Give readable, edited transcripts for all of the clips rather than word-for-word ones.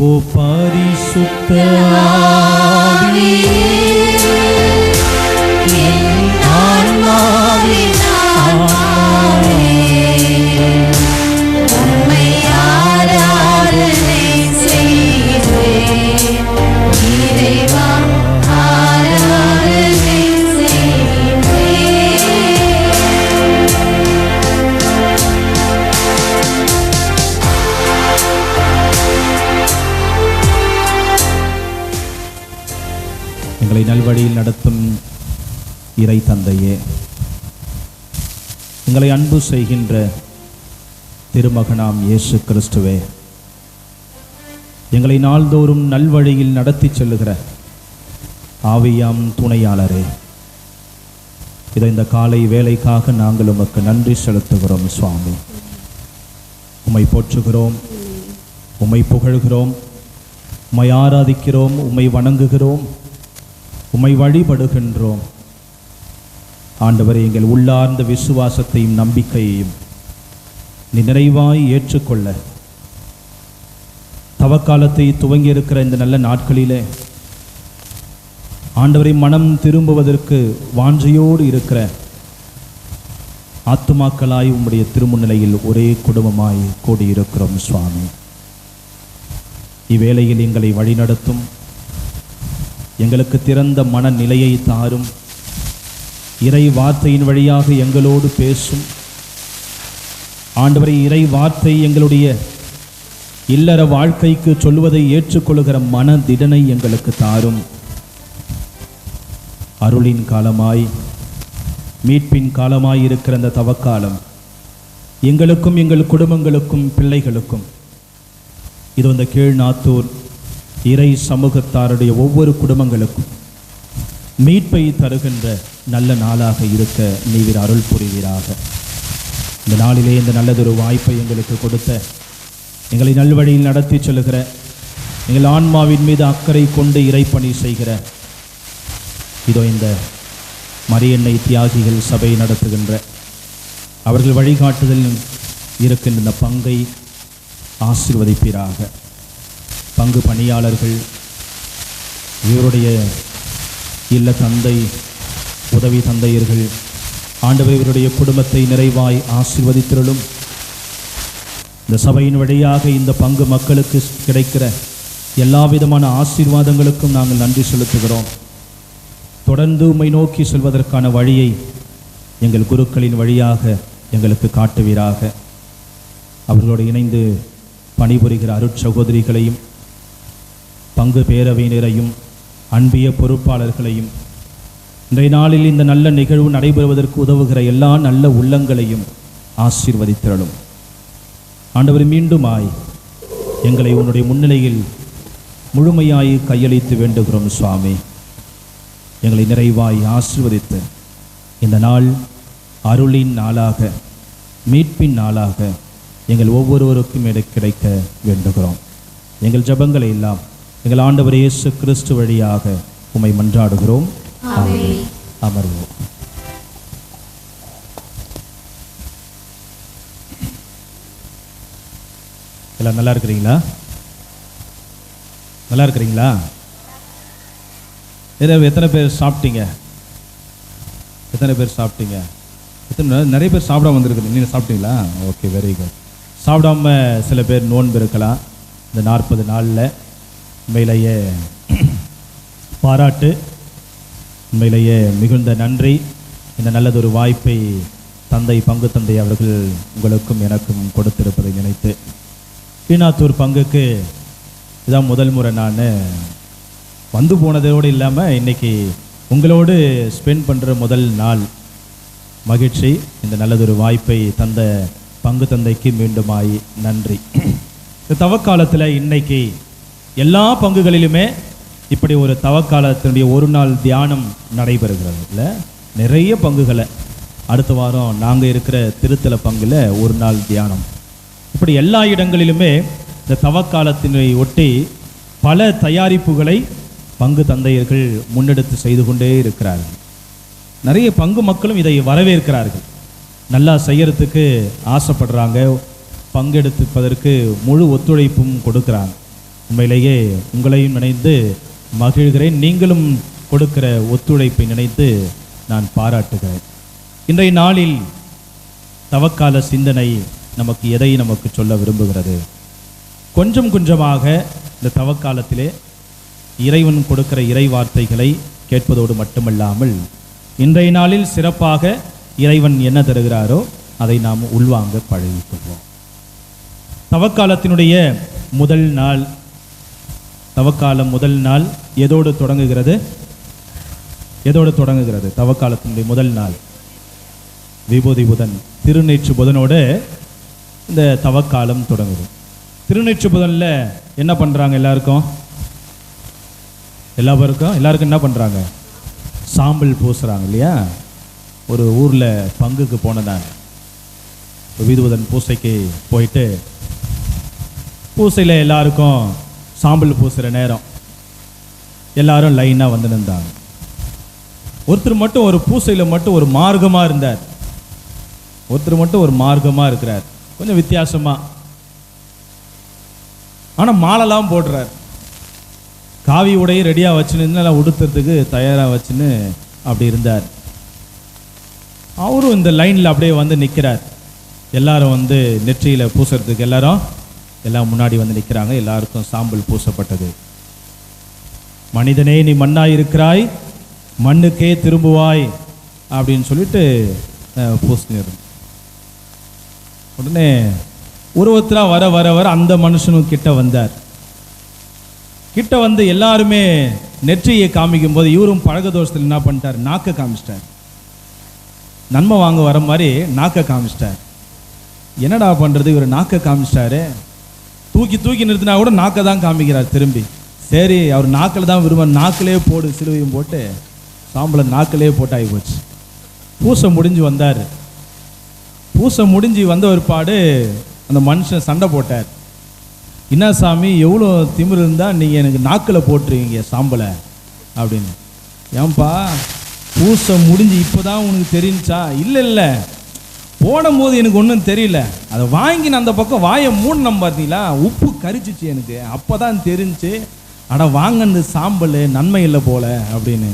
ஓ பரிசுத்த ஆவியே, என் ஆன்மாவின் ஆன்மாவே, உம்மை ஆராதனை செய்வேன். இறைவா ஆராதனை செய்வேன். எங்களை நல்வழியில் நடத்தும் இறை தந்தையே, எங்களை அன்பு செய்கின்ற திருமகனாம் இயேசு கிறிஸ்துவே, எங்களை நாள்தோறும் நல்வழியில் நடத்தி செல்லுகிற ஆவியாம் துணையாளரே, இதை இந்த காலை வேலைக்காக நாங்கள் உமக்கு நன்றி செலுத்துகிறோம் சுவாமி. உம்மை போற்றுகிறோம், உம்மை புகழ்கிறோம், உம்மை ஆராதிக்கிறோம், உம்மை வணங்குகிறோம், உம்மை வழிபடுகின்றோம். ஆண்டவரே, எங்கள் உள்ளார்ந்த விசுவாசத்தையும் நம்பிக்கையையும் நீ நிறைவாய் ஏற்றுக்கொள்ள தவக்காலத்தை துவங்கியிருக்கிற இந்த நல்ல நாட்களிலே ஆண்டவரை மனம் திரும்புவதற்கு வாஞ்சையோடு இருக்கிற ஆத்துமாக்களாய் உம்முடைய திருமுன்னிலையில் ஒரே குடும்பமாய் கூடியிருக்கிறோம் சுவாமி. இவ்வேளையில் எங்களை வழிநடத்தும், எங்களுக்கு திறந்த மனநிலையை தாரும், இறை வார்த்தையின் வழியாக எங்களோடு பேசும். ஆண்டவரை, இறை வார்த்தை எங்களுடைய இல்லற வாழ்க்கைக்கு சொல்வதை ஏற்றுக்கொள்கிற மனதிடனை எங்களுக்கு தாரும். அருளின் காலமாய், மீட்பின் காலமாய் இருக்கிற அந்த தவக்காலம் எங்களுக்கும் எங்கள் குடும்பங்களுக்கும் பிள்ளைகளுக்கும் இது இந்த கீழ்நாத்தூர் இறை சமூகத்தாருடைய ஒவ்வொரு குடும்பங்களுக்கும் மீட்பை தருகின்ற நல்ல நாளாக இருக்க நீர் அருள் புரிவீராக. இந்த நாளிலே இந்த நல்லதொரு வாய்ப்பை எங்களுக்கு கொடுத்த, எங்களை நல்வழியில் நடத்தி செல்கிற, எங்கள் ஆன்மாவின் மீது அக்கறை கொண்டு இறைப்பணி செய்கிற இதோ இந்த மரியன்னை தியாகிகள் சபை நடத்துகின்ற அவர்கள் வழிகாட்டுதலில் இருக்கின்ற இந்த பங்கை ஆசீர்வதிப்பீராக. பங்கு பணியாளர்கள், இவருடைய இல்ல தந்தை, உதவி தந்தையர்கள், ஆண்டவர் இவருடைய குடும்பத்தை நிறைவாய் ஆசீர்வதித்திருளும். இந்த சபையின் வழியாக இந்த பங்கு மக்களுக்கு கிடைக்கிற எல்லா விதமான ஆசீர்வாதங்களுக்கும் நாங்கள் நன்றி செலுத்துகிறோம். தொடர்ந்து உம்மை நோக்கி செல்வதற்கான வழியை எங்கள் குருக்களின் வழியாக எங்களுக்கு காட்டுவீராக. அவர்களோடு இணைந்து பணிபுரிகிற அருட்சகோதரிகளையும் பங்கு பேரவையினரையும் அன்பிய பொறுப்பாளர்களையும் இன்றைய நாளில் இந்த நல்ல நிகழ்வு நடைபெறுவதற்கு உதவுகிற எல்லா நல்ல உள்ளங்களையும் ஆசீர்வதித்திரளும். ஆண்டவர், மீண்டுமாய் எங்களை உன்னுடைய முன்னிலையில் முழுமையாய் கையளித்து வேண்டுகிறோம் சுவாமி. எங்களை நிறைவாய் ஆசீர்வதித்து இந்த நாள் அருளின் நாளாக, மீட்பின் நாளாக எங்கள் ஒவ்வொருவருக்கும் கிடைக்க வேண்டுகிறோம். எங்கள் ஜெபங்களை எல்லாம் எங்கள் ஆண்டவர் இயேசு கிறிஸ்து வழியாக உம்மை மன்றாடுகிறோம். ஆமென். அமர்வோம். எல்லாம் நல்லா இருக்கிறீங்களா? நல்லா இருக்கிறீங்களா? எத்தனை பேர் சாப்பிட்டீங்க? எத்தனை பேர் சாப்பிட்டீங்க? நிறைய பேர் சாப்பிடாம வந்துருக்குறீங்க. நீங்கள் சாப்பிட்டீங்களா? Okay, very good. சாப்பிடாம சில பேர் நோன்பு இருக்கலாம். இந்த 40 நாளில் உண்மையிலேயே பாராட்டு, உண்மையிலேயே மிகுந்த நன்றி. இந்த நல்லதொரு வாய்ப்பை தந்தை, பங்கு தந்தை அவர்கள் உங்களுக்கும் எனக்கும் கொடுத்திருப்பதை நினைத்து, கீழ்நாத்தூர் பங்குக்கு இதான் முதல் முறை நான் வந்து போனதோடு இல்லாமல் இன்றைக்கி உங்களோடு ஸ்பெண்ட் பண்ணுற முதல் நாள். மகிழ்ச்சி. இந்த நல்லதொரு வாய்ப்பை தந்த பங்கு தந்தைக்கு மீண்டுமாய் நன்றி. இந்த தவக்காலத்தில் இன்னைக்கு எல்லா பங்குகளிலுமே இப்படி ஒரு தவக்காலத்தினுடைய ஒரு நாள் தியானம் நடைபெறுகிறது. இல்லை, நிறைய பங்குகளை அடுத்த வாரம் நாங்கள் இருக்கிற திருத்தல பங்கில் ஒரு நாள் தியானம். இப்படி எல்லா இடங்களிலுமே இந்த தவக்காலத்தினை ஒட்டி பல தயாரிப்புகளை பங்கு தந்தையர்கள் முன்னெடுத்து செய்து கொண்டே இருக்கிறார்கள். நிறைய பங்கு மக்களும் இதை வரவேற்கிறார்கள். நல்லா செய்யறதுக்கு ஆசைப்படுறாங்க, பங்கெடுப்பதற்கு முழு ஒத்துழைப்பும் கொடுக்குறாங்க. உண்மையிலேயே உங்களையும் நினைத்து மகிழ்கிறேன். நீங்களும் கொடுக்கிற ஒத்துழைப்பை நினைத்து நான் பாராட்டுகிறேன். இன்றைய நாளில் தவக்கால சிந்தனை நமக்கு சொல்ல விரும்புகிறது. கொஞ்சம் கொஞ்சமாக இந்த தவக்காலத்திலே இறைவன் கொடுக்கிற இறை வார்த்தைகளை கேட்பதோடு மட்டுமல்லாமல் இன்றைய நாளில் சிறப்பாக இறைவன் என்ன தருகிறாரோ அதை நாம் உள்வாங்க பழகிக்கொள்வோம். தவக்காலத்தினுடைய முதல் நாள், தவக்காலம் முதல் நாள் எதோடு தொடங்குகிறது? தவக்காலத்தினுடைய முதல் நாள் விபூதி புதன், திருநீற்று புதனோடு இந்த தவக்காலம் தொடங்குது. திருநீற்று புதனில் என்ன பண்ணுறாங்க? எல்லாருக்கும் என்ன பண்ணுறாங்க? சாம்பல் பூசுகிறாங்க இல்லையா? ஒரு ஊரில் பங்குக்கு போனதான் விபூதி பூசைக்கு போயிட்டு பூசையில் எல்லாருக்கும் சாம்பல் பூசுகிற நேரம் எல்லாரும் லைனாக வந்து நின்றாங்க. ஒருத்தர் மட்டும் ஒரு பூசையில் மட்டும் ஒரு மார்க்கமாக இருந்தார். இருக்கிறார், கொஞ்சம் வித்தியாசமாக. ஆனால் மாலைலாம் போடுறார், காவி உடையை ரெடியாக வச்சுன்னு எல்லாம் உடுத்துறதுக்கு தயாராக வச்சுன்னு அப்படி இருந்தார். அவரும் இந்த லைனில் அப்படியே வந்து நிற்கிறார். எல்லாரும் வந்து நெற்றியில் பூசுறதுக்கு எல்லாம் முன்னாடி வந்து நிற்கிறாங்க. எல்லாருக்கும் சாம்பல் பூசப்பட்டது. மனிதனே, நீ மண்ணாய் இருக்கிறாய், மண்ணுக்கே திரும்புவாய் அப்படின்னு சொல்லிட்டு பூசினார். உடனே ஒருத்தரா வர வர வர அந்த மனுஷனும் கிட்ட வந்தார். கிட்ட வந்து எல்லாருமே நெற்றியை காமிக்கும் போது இவரும் பழக தோஷத்தில் என்ன பண்ணிட்டார்? நாக்க காமிச்சிட்டார். நன்மை வாங்க வர மாதிரி நாக்க காமிச்சிட்டார். என்னடா பண்றது, இவர் நாக்க காமிச்சிட்டாரு. தூக்கி நிறுத்தினா கூட நாக்க தான் காமிக்கிறார் திரும்பி. சரி, அவர் நாக்கில் தான் விரும்ப, நாக்கிலே போடு, சிலுவையும் போட்டு சாம்பலை நாக்கிலே போட்டாகி போச்சு. பூசை முடிஞ்சு வந்தார். பூசை முடிஞ்சு வந்த ஒருபாடு அந்த மனுஷன் சண்டை போட்டார். என்ன சாமி, எவ்வளோ திமிர் இருந்தால் நீங்கள் எனக்கு நாக்கில் போட்டுருவீங்க சாம்பலை அப்படின்னு. ஏன்பா, பூசை முடிஞ்சு இப்போ தான் உனக்கு தெரிஞ்சா? இல்லை, போடும்போது எனக்கு ஒன்றும் தெரியல. அதை வாங்கி நான் அந்த பக்கம் வாயை மூடினம் பார்த்தீங்களா, உப்பு கரிச்சிச்சு எனக்கு. அப்போ தான் தெரிஞ்சு, அட வாங்கினது சாம்பல் நன்மை இல்லை போல அப்படின்னு.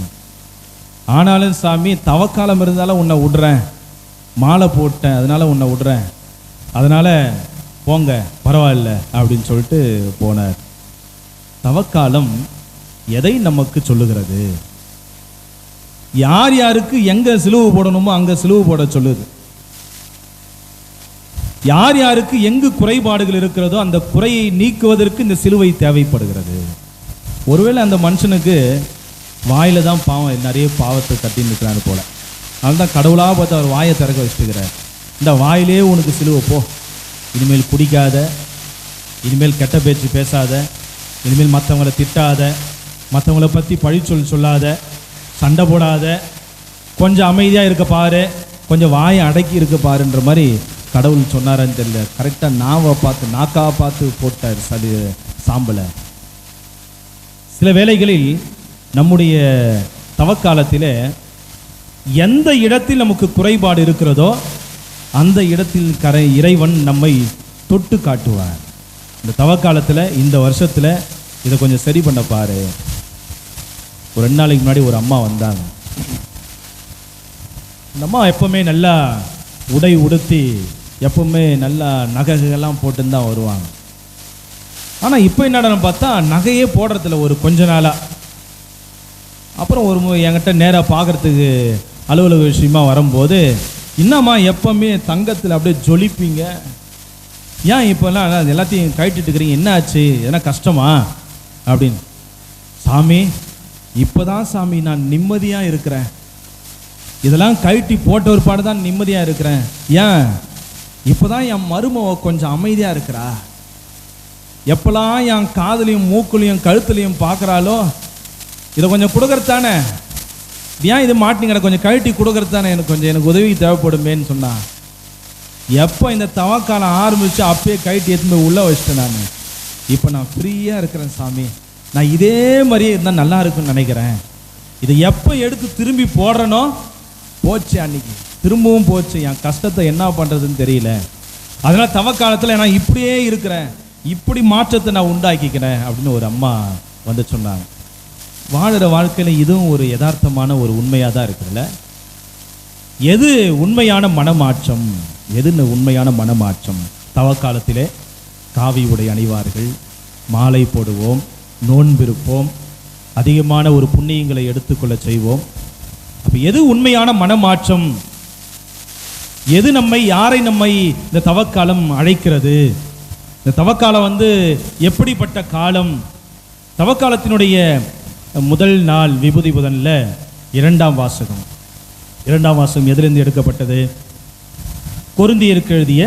ஆனாலும் சாமி, தவக்காலம் இருந்தாலும் உன்னை விடுறேன், மாலை போட்டேன் அதனால உன்னை விடுறேன், அதனால் போங்க பரவாயில்ல அப்படின்னு சொல்லிட்டு போனார். தவக்காலம் எதை நமக்கு சொல்லுகிறது? யார் யாருக்கு எங்கே சிலுவை போடணுமோ அங்கே சிலுவை போட சொல்லுது. யார் யாருக்கு எங்கு குறைபாடுகள் இருக்கிறதோ அந்த குறையை நீக்குவதற்கு இந்த சிலுவை தேவைப்படுகிறது. ஒருவேளை அந்த மனுஷனுக்கு வாயில தான் பாவம், நிறைய பாவத்தை கட்டி நிற்கிறான்னு போல, அதனால்தான் கடவுளாக பார்த்து அவர் வாயை திறக்க வச்சுக்கிறார். இந்த வாயிலே உனக்கு சிலுவை போ, இனிமேல் குடிக்காத, இனிமேல் கெட்ட பேச்சு பேசாத, இனிமேல் மற்றவங்களை திட்டாத, மற்றவங்களை பற்றி பழிச்சொல் சொல்லாத, சண்டை போடாத, கொஞ்சம் அமைதியாக இருக்க பாரு, கொஞ்சம் வாயை அடக்கி இருக்க பாருன்ற மாதிரி கடவுள் சொன்னாரான்னு தெரியல. கரெக்டாக நாக்காக பார்த்து போட்டார் சாம்பலை. சில வேளைகளில் நம்முடைய தவக்காலத்தில் எந்த இடத்தில் நமக்கு குறைபாடு இருக்கிறதோ அந்த இடத்தில் இறைவன் நம்மை தொட்டு காட்டுவார். இந்த தவக்காலத்தில் இந்த வருஷத்தில் இதை கொஞ்சம் சரி பண்ண பாரு. ஒரு 2 நாளைக்கு முன்னாடி ஒரு அம்மா வந்தாங்க. இந்த அம்மா எப்பவுமே நல்லா உடை உடுத்தி எப்பவுமே நல்லா நகைகள்லாம் போட்டுன்னு தான் வருவாங்க. ஆனால் இப்போ என்னடா பார்த்தா நகையே போடுறதில்ல ஒரு கொஞ்ச நாளாக. அப்புறம் என்கிட்ட நேராக பார்க்குறதுக்கு அலுவலக விஷயமா வரும்போது, என்னம்மா எப்பவுமே தங்கத்தில் அப்படியே ஜொலிப்பீங்க, ஏன் இப்போல்லாம் எல்லாத்தையும் கழட்டிட்டு இருக்கிறீங்க, என்ன ஆச்சு, எதனா கஷ்டமா அப்படின்னு. சாமி, இப்போதான் சாமி நான் நிம்மதியாக இருக்கிறேன், இதெல்லாம் கழட்டி போட்ட ஒரு பாடு தான் நிம்மதியாக இருக்கிறேன். ஏன், இப்போதான் என் மருமவ கொஞ்சம் அமைதியாக இருக்கிறா. எப்பெல்லாம் என் காதுலையும் மூக்குலையும் கழுத்துலையும் பார்க்குறாலோ இதை கொஞ்சம் கொடுக்கறதானே, ஏன் இது மாட்டிங்கிற கொஞ்சம் கழட்டி கொடுக்கறது தானே, எனக்கு உதவி தேவைப்படுமேன்னு சொன்னா. எப்போ இந்த தவக்காலம் ஆரம்பிச்சு அப்பயே கழட்டி எடுத்து போய் உள்ள வச்சுட்டேன். நான் இப்போ நான் ஃப்ரீயாக இருக்கிறேன் சாமி, நான் இதே மாதிரியே இருந்தால் நல்லா இருக்குன்னு நினைக்கிறேன். இதை எப்போ எடுத்து திரும்பி போடுறனோ போச்சு, அன்னைக்கு திரும்பவும் போச்சு. என் கஷ்டத்தை என்ன பண்ணுறதுன்னு தெரியல. அதனால் தவக்காலத்தில் நான் இப்படியே இருக்கிறேன், இப்படி மாற்றத்தை நான் உண்டாக்கிக்கிறேன் அப்படின்னு ஒரு அம்மா வந்து சொன்னாங்க. வாழுற வாழ்க்கையில் இதுவும் ஒரு யதார்த்தமான ஒரு உண்மையாக தான் இருக்குதுல்ல. எது உண்மையான மனமாற்றம், எது உண்மையான மனமாற்றம்? தவக்காலத்திலே காவி உடை அணிவார்கள், மாலை போடுவோம், நோன்பிருப்போம், அதிகமான ஒரு புண்ணியங்களை எடுத்துக்கொள்ள செய்வோம். அப்போ எது உண்மையான மனமாற்றம்? எது யாரை நம்மை இந்த தவக்காலம் அழைக்கிறது? இந்த தவக்காலம் எப்படிப்பட்ட காலம்? தவக்காலத்தினுடைய முதல் நாள் விபூதி புதனில் இரண்டாம் வாசகம் எதிலிருந்து எடுக்கப்பட்டது? கொரிந்தியருக்கு எழுதிய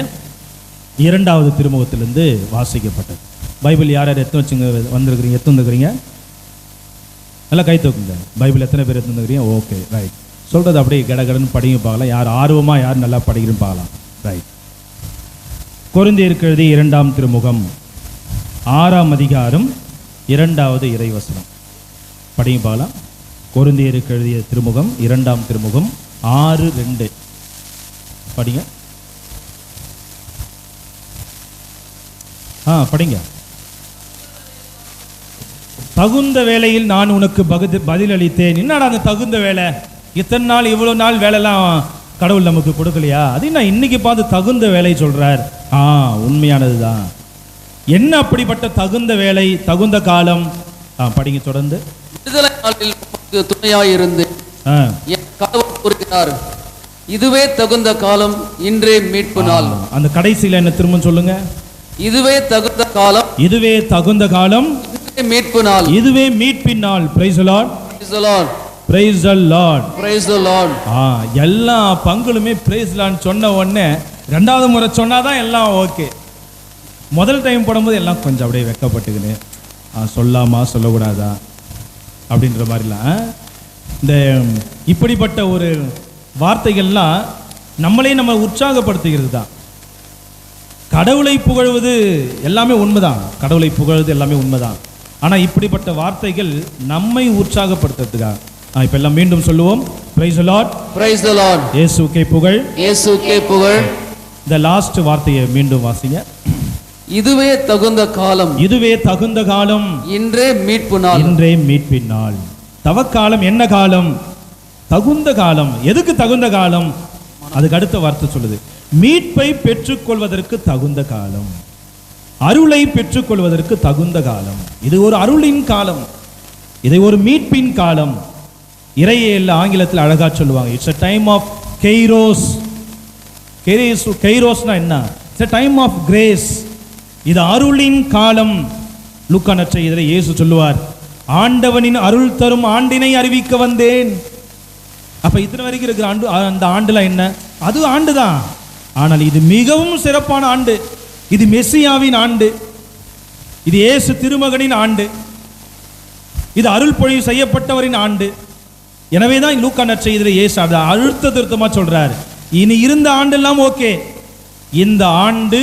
2வது திருமுகத்திலிருந்து வாசிக்கப்பட்டது. பைபிள் யார் யார் எத்தனை வச்சுங்க வந்திருக்கிறீங்க? எத்தனை வந்துருக்கிறீங்க? நல்லா கை தூக்குங்க. பைபிள் எத்தனை பேர் எத்தனை வந்துருக்கிறீங்க? Okay, right. சொல்கிறது அப்படியே கடகடன்னு படிங்க பார்க்கலாம். யார் ஆர்வமாக யார் நல்லா படிக்கிறன்னு பார்க்கலாம். ரைட். கொரிந்தியருக்கு எழுதிய 2ஆம் திருமுகம் 6ஆம் அதிகாரம் 2வது இறைவசனம் படிங்க பார்க்கலாம். கொரிந்தியருக்கு எழுதிய திருமுகம் 2ஆம் திருமுகம் 6:2 படிங்க. படிங்க. தகுந்த வேளையில் நான் உனக்கு பதில் அளித்தேன். என்னடா அந்த தகுந்த வேலை? இத்தனை நாள் இவ்வளோ நாள் வேலைலாம் கடவுள் நமக்கு கொடுக்கலையா? அது நான் இன்னைக்கு பார்த்து தகுந்த வேலை சொல்றார். உண்மையானது தான். என்ன அப்படிப்பட்ட தகுந்த வேலை, தகுந்த காலம்? படிங்க தொடர்ந்து. துணையாயிருந்து இதுவே தகுந்த காலம், இன்றே மீட்பு நாள். அந்த கடைசியில் என்ன திரும்ப சொல்லுங்க. இதுவே தகுந்த காலம், இதுவே தகுந்த காலம், மீட்பு நாள், இதுவே மீட்பின் நாள். Price the Lord, praise the Lord, praise the Lord, praise the Lord. எல்லா பங்குலுமே பிரைஸ் லார்ட் சொன்ன உடனே ரெண்டாவது முறை சொன்னாதான் எல்லாம் ஓகே. முதல் டைம் போடும்போது எல்லாம் கொஞ்சம் அப்படியே வெக்கப்பட்டுக்குன்னு சொல்லாமா சொல்லக்கூடாதா அப்படின்ற மாதிரிலாம் இந்த இப்படிப்பட்ட ஒரு வார்த்தைகள்லாம் நம்ம உற்சாகப்படுத்துகிறது தான். கடவுளை புகழ்வது எல்லாமே உண்மைதான், கடவுளை புகழ்வது எல்லாமே உண்மைதான். ஆனால் இப்படிப்பட்ட வார்த்தைகள் நம்மை உற்சாகப்படுத்துறதுக்காக இப்போ எல்லாம் மீண்டும் சொல்லுவோம். Price the Lord, praise the Lord. இயேசுவுக்கே புகழ், இயேசுவுக்கே புகழ். இந்த லாஸ்ட் வார்த்தையை மீண்டும் வாசிங்க. இதுவே தகுந்த காலம், இதுவே தகுந்த காலம், இன்றே மீட்பு நாள், இன்றே மீட்பின் நாள். தவக்காலம் என்ன காலம்? தகுந்த காலம். எதுக்கு தகுந்த காலம்? அதுக்கு அடுத்த வார்த்தை சொல்லுது, மீட்பை பெற்றுக்கொள்வதற்கு தகுந்த காலம், அருளை பெற்றுக்கொள்வதற்கு தகுந்த காலம். இது ஒரு அருளின் காலம், இதை ஒரு மீட்பின் காலம். இறையியல் ஆங்கிலத்தில் அழகா சொல்லுவாங்க, it's a time of kairos. கெய்ரோஸ்னா என்ன? It's a time of grace. இது அருளின் காலம். லூக்கா நற்செய்தியிலே இயேசு சொல்லுவார், ஆண்டவனின் அருள் தரும் ஆண்டினை அறிவிக்க வந்தேன். அப்ப இத்தனை வரைக்கும் இருக்கிற ஆண்டு, அந்த ஆண்டுல என்ன? அது ஆண்டுதான். ஆனால் இது மிகவும் சிறப்பான ஆண்டு. இது மெசியாவின் ஆண்டு, இது இயேசு திருமகனின் ஆண்டு, இது அருள் பொழிவு செய்யப்பட்டவரின் ஆண்டு. எனவேதான் லூக்கா நற்செய்தியிலே இயேசு அதை அழுத்த திருத்தமா சொல்றார். இனி இருந்த ஆண்டெல்லாம் ஓகே, இந்த ஆண்டு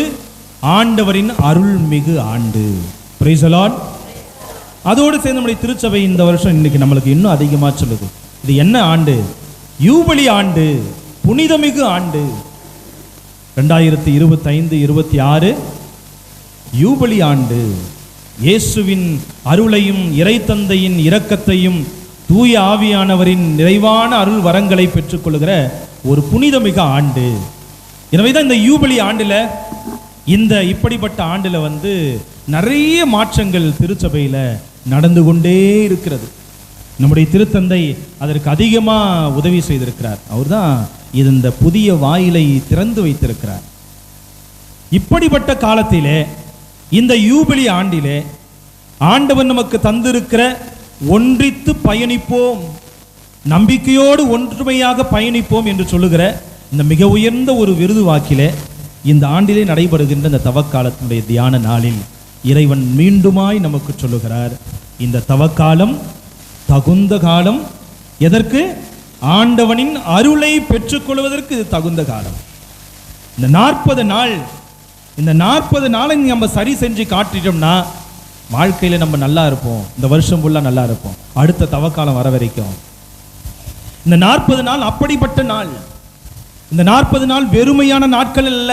ஆண்டவரின் அருள்மிகு ஆண்டு. Price the Lord. அதோடு சேர்ந்து நம்முடைய திருச்சபை இந்த வருஷம் இன்னைக்கு நம்மளுக்கு இன்னும் அதிகமாக சொல்லுது. இது என்ன ஆண்டு? யூபிலி ஆண்டு, புனிதமிகு ஆண்டு. 2025-26 யூபிலி ஆண்டு. இயேசுவின் அருளையும் இறைத்தந்தையின் இரக்கத்தையும் தூய ஆவியானவரின் நிறைவான அருள் வரங்களை பெற்றுக்கொள்கிற ஒரு புனிதமிகு ஆண்டு. எனவேதான் இந்த யூபிலி ஆண்டுல, இந்த இப்படிப்பட்ட ஆண்டுல நிறைய மாற்றங்கள் திருச்சபையில் நடந்து கொண்டே இருக்கிறது. நம்முடைய திருத்தந்தை அதற்கு அதிகமாக உதவி செய்திருக்கிறார். அவர் தான் இந்த புதிய வாயிலை திறந்து வைத்திருக்கிறார். இப்படிப்பட்ட காலத்திலே, இந்த யூபிலி ஆண்டிலே ஆண்டவன் நமக்கு தந்திருக்கிற ஒன்றித்து பயணிப்போம், நம்பிக்கையோடு ஒற்றுமையாக பயணிப்போம் என்று சொல்லுகிற இந்த மிக உயர்ந்த ஒரு விருது வாக்கிலே இந்த ஆண்டிலே நடைபெறுகின்ற இந்த தவக்காலத்தினுடைய தியான நாளில் இறைவன் மீண்டுமாய் நமக்கு சொல்லுகிறார், இந்த தவக்காலம் தகுந்த காலம். எதற்கு? ஆண்டவனின் அருளை பெற்றுக்கொள்வதற்கு இது தகுந்த காலம். இந்த 40 நாள், இந்த 40 நாளை நம்ம சரி செஞ்சு காட்டிட்டோம்னா வாழ்க்கையில் நம்ம நல்லா இருப்போம். இந்த வருஷம் ஃபுல்லாக நல்லா இருப்போம். அடுத்த தவக்காலம் வர வரைக்கும் இந்த 40 நாள் அப்படிப்பட்ட நாள். இந்த 40 நாள் வெறுமையான நாட்கள் அல்ல.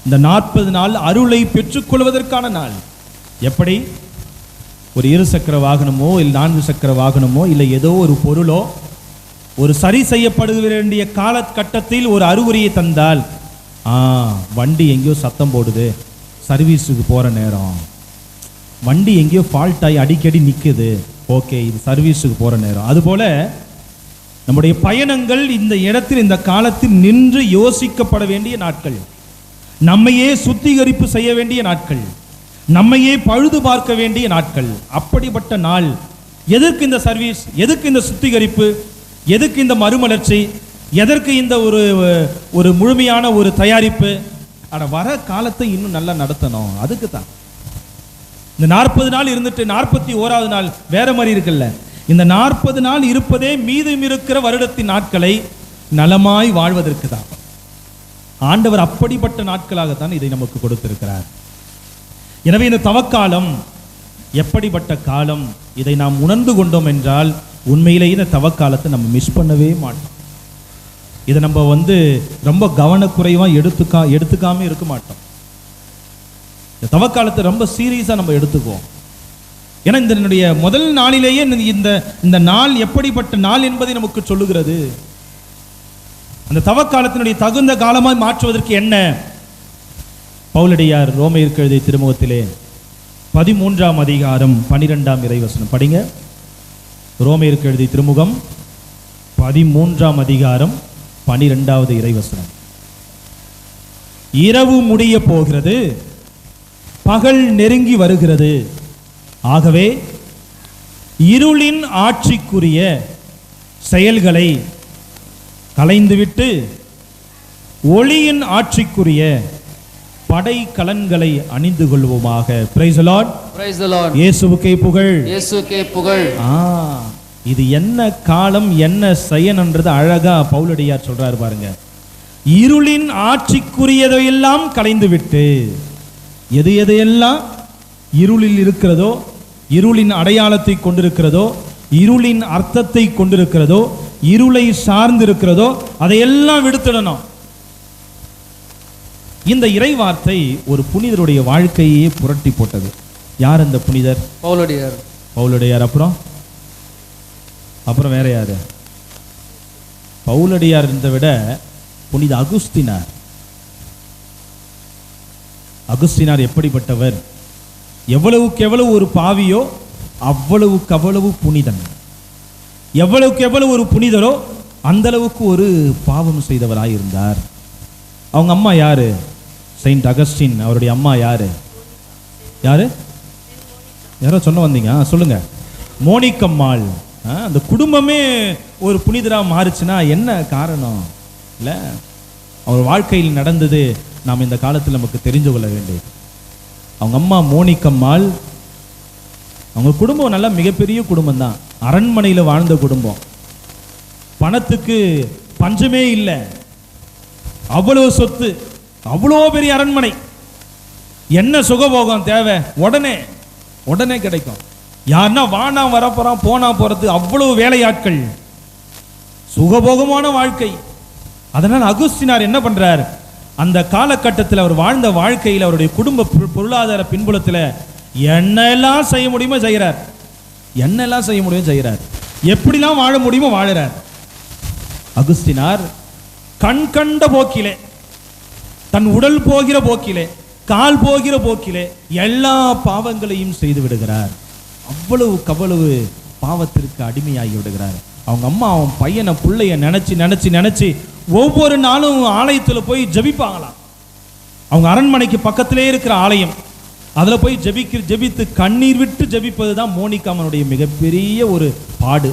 இந்த 40 நாள் அருளை பெற்றுக்கொள்வதற்கான நாள். எப்படி? ஒரு 2 சக்கர வாகனமோ இல்லை 4 சக்கர வாகனமோ இல்லை ஏதோ ஒரு பொருளோ ஒரு சரி செய்யப்பட வேண்டிய காலகட்டத்தில் ஒரு அறிகுறியை தந்தால், வண்டி எங்கேயோ சத்தம் போடுது, சர்வீஸுக்கு போகிற நேரம், வண்டி எங்கேயோ ஃபால்ட் ஆகி அடிக்கடி நிற்குது, ஓகே இது சர்வீஸுக்கு போகிற நேரம். அதுபோல் நம்முடைய பயணங்கள் இந்த இடத்தில் இந்த காலத்தில் நின்று யோசிக்கப்பட வேண்டிய நாட்கள், நம்மையே சுத்திகரிப்பு செய்ய வேண்டிய நாட்கள், நம்மையே பழுது பார்க்க வேண்டிய நாட்கள். அப்படிப்பட்ட நாள். எதற்கு இந்த சர்வீஸ்? எதற்கு இந்த சுத்திகரிப்பு? எதற்கு இந்த மறுமலர்ச்சி? எதற்கு இந்த ஒரு முழுமையான ஒரு தயாரிப்பு? வர காலத்தை இன்னும் நல்லா நடத்தணும். அதுக்கு தான் இந்த 40 நாள் இருந்துட்டு 41வது நாள் வேற மாதிரி இருக்குல்ல. இந்த 40 நாள் இருப்பதே மீதம் இருக்கிற வருடத்தின் நாட்களை நலமாய் வாழ்வதற்கு தான். ஆண்டவர் அப்படிப்பட்ட நாட்களாகத்தான் இதை நமக்கு கொடுத்திருக்கிறார். எனவே இந்த தவக்காலம் எப்படிப்பட்ட காலம், இதை நாம் உணர்ந்து கொண்டோம் என்றால் உண்மையிலேயே இந்த தவக்காலத்தை நம்ம மிஸ் பண்ணவே மாட்டோம். இதை நம்ம ரொம்ப கவனக்குறைவாக எடுத்துக்காம இருக்க மாட்டோம். இந்த தவக்காலத்தை ரொம்ப சீரியஸாக நம்ம எடுத்துக்குவோம். ஏன்னா இதனுடைய முதல் நாளிலேயே இந்த நாள் எப்படிப்பட்ட நாள் என்பதை நமக்கு சொல்லுகிறது. அந்த தவக்காலத்தினுடைய தகுந்த காலமாய் மாற்றுவதற்கு என்ன? பவுலடியார் ரோமையருக்கு எழுதிய திருமுகத்திலே 13ஆம் அதிகாரம் 12ஆம் இறைவசனம் படிங்க. ரோமையருக்கு எழுதிய திருமுகம் 13ஆம் அதிகாரம் 12வது இறைவசனம். இரவு முடிய போகிறது, பகல் நெருங்கி வருகிறது. ஆகவே இருளின் ஆட்சிக்குரிய செயல்களை களைந்துவிட்டு ஒளியின் ஆட்சிக்குரிய படை கலன்களை அணிந்து கொள்வோமாக. Praise the Lord. Praise the Lord. இயேசுவுக்கே புகழ். இயேசுவுக்கே புகழ். இது என்ன காலம், என்ன செயல்ன்றது அழகா பவுலடியார் சொல்றாரு பாருங்க. இருளின் ஆட்சிக்குரியதையெல்லாம் களைந்து விட்டு, எது எதையெல்லாம் இருளில் இருக்கிறதோ, இருளின் அடையாளத்தை கொண்டிருக்கிறதோ, இருளின் அர்த்தத்தை கொண்டிருக்கிறதோ, இருளை சார்ந்து இருக்கிறதோ அதையெல்லாம் விடுத்திடணும். இந்த இறை வார்த்தை ஒரு புனிதருடைய வாழ்க்கையே புரட்டி போட்டது. யார் அந்த புனிதர்? பவுலடியார். பவுலடியார். அப்புறம் வேற யாரு? பவுலடியார் இருந்த விட புனித அகுஸ்தினார். அகுஸ்தினார் எப்படிப்பட்டவர்? எவ்வளவுக்கு எவ்வளவு ஒரு பாவியோ அவ்வளவுக்கு அவ்வளவு புனிதன். எவ்வளவுக்கு எவ்வளவு ஒரு புனிதரோ அந்த அளவுக்கு ஒரு பாவம் செய்தவராயிருந்தார். அவங்க அம்மா யாரு? Saint Augustine. அவருடைய அம்மா யாரு? யாரோ சொன்ன வந்தீங்க, சொல்லுங்க. மோனிக்கம்மாள். அந்த குடும்பமே ஒரு புனிதராக மாறுச்சுன்னா என்ன காரணம்? இல்லை, அவர் வாழ்க்கையில் நடந்தது நாம் இந்த காலத்தில் நமக்கு தெரிஞ்சு கொள்ள வேண்டியது. அவங்க அம்மா மோனிக்கம்மாள். அவங்க குடும்பம் நல்லா மிகப்பெரிய குடும்பம் தான். அரண்மனையில் வாழ்ந்த குடும்பம். பணத்துக்கு பஞ்சமே இல்லை. அவ்வளோ சொத்து, அவ்வளோ பெரிய அரண்மனை. என்ன சுகபோகம் தேவை உடனே கிடைக்கும். யாருன்னா வானா வரப்போறான், போனா போறது, அவ்வளவு வேலையாட்கள், சுகபோகமான வாழ்க்கை. அதனால் அகுஸ்தினார் என்ன பண்றார்? அந்த காலகட்டத்தில் அவர் வாழ்ந்த வாழ்க்கையில் அவருடைய குடும்ப பொருளாதார பின்புலத்தில் என்னெல்லாம் செய்ய முடியுமோ செய்கிறார். எப்படிலாம் வாழ முடியுமோ வாழறார். அகுஸ்தினார் கண் கண்ட போக்கிலே, தன் உடல் போகிற போக்கிலே, கால் போகிற போக்கிலே எல்லா பாவங்களையும் செய்து விடுகிறார். அவ்வளவு பாவத்திற்கு அடிமையாகி விடுகிறார். அவங்க அம்மா அவன் பையனை பிள்ளைய நினைச்சு ஒவ்வொரு நாளும் ஆலயத்தில் போய் ஜபிப்பாங்களாம். அவங்க அரண்மனைக்கு பக்கத்திலே இருக்கிற ஆலயம், அதில் போய் ஜபித்து கண்ணீர் விட்டு ஜபிப்பது தான் மோனிகாமனுடைய மிகப்பெரிய ஒரு பாடு.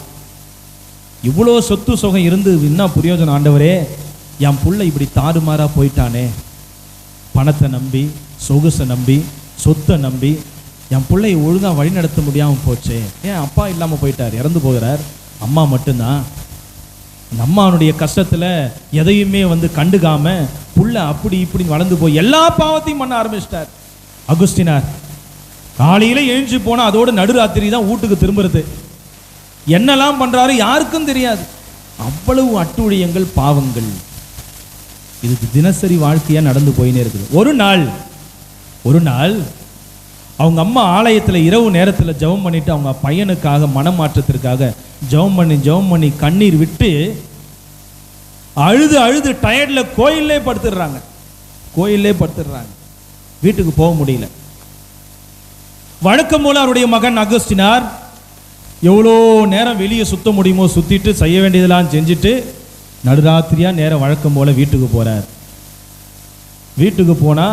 இவ்வளோ சொத்து சுகம் இருந்து என்ன பிரயோஜனம் ஆண்டவரே? என் புள்ள இப்படி தாறுமாறா போயிட்டானே. பணத்தை நம்பி, சொகுசை நம்பி, சொத்தை நம்பி என் பிள்ளையை ஒழுங்காக வழி நடத்த முடியாமல் போச்சு. ஏன் அப்பா இல்லாமல் போயிட்டார், இறந்து போகிறார். அம்மா மட்டும்தான். அந்த அம்மானுடைய கஷ்டத்தில் எதையுமே கண்டுக்காம புள்ள அப்படி இப்படின்னு வளர்ந்து போய் எல்லா பாவத்தையும் பண்ண ஆரம்பிச்சிட்டார் அகுஸ்தினார். காலையில் எழுந்து போனால் அதோட நடுராத்திரி தான் வீட்டுக்கு திரும்புறது. என்னெல்லாம் பண்ணுறாரு யாருக்கும் தெரியாது. அவ்வளவு அட்டுழியங்கள், பாவங்கள். இதுக்கு தினசரி வாழ்க்கையா நடந்து போயினே இருக்குது. ஒரு நாள் அவங்க அம்மா ஆலயத்தில் இரவு நேரத்தில் ஜெபம் பண்ணிட்டு அவங்க பையனுக்காக மனமாற்றத்திற்காக ஜெபம் பண்ணி கண்ணீர் விட்டு அழுது டயர்ட்ல கோயிலே படுத்துடுறாங்க. வீட்டுக்கு போக முடியல. வழக்கம் போல அவருடைய மகன் அகஸ்டினார் எவ்வளோ நேரம் வெளியே சுத்த முடியுமோ சுத்திட்டு செய்ய வேண்டியதெல்லாம் செஞ்சுட்டு நடுராத்திரியா நேரம் வழக்கம் போல வீட்டுக்கு போறார். வீட்டுக்கு போனா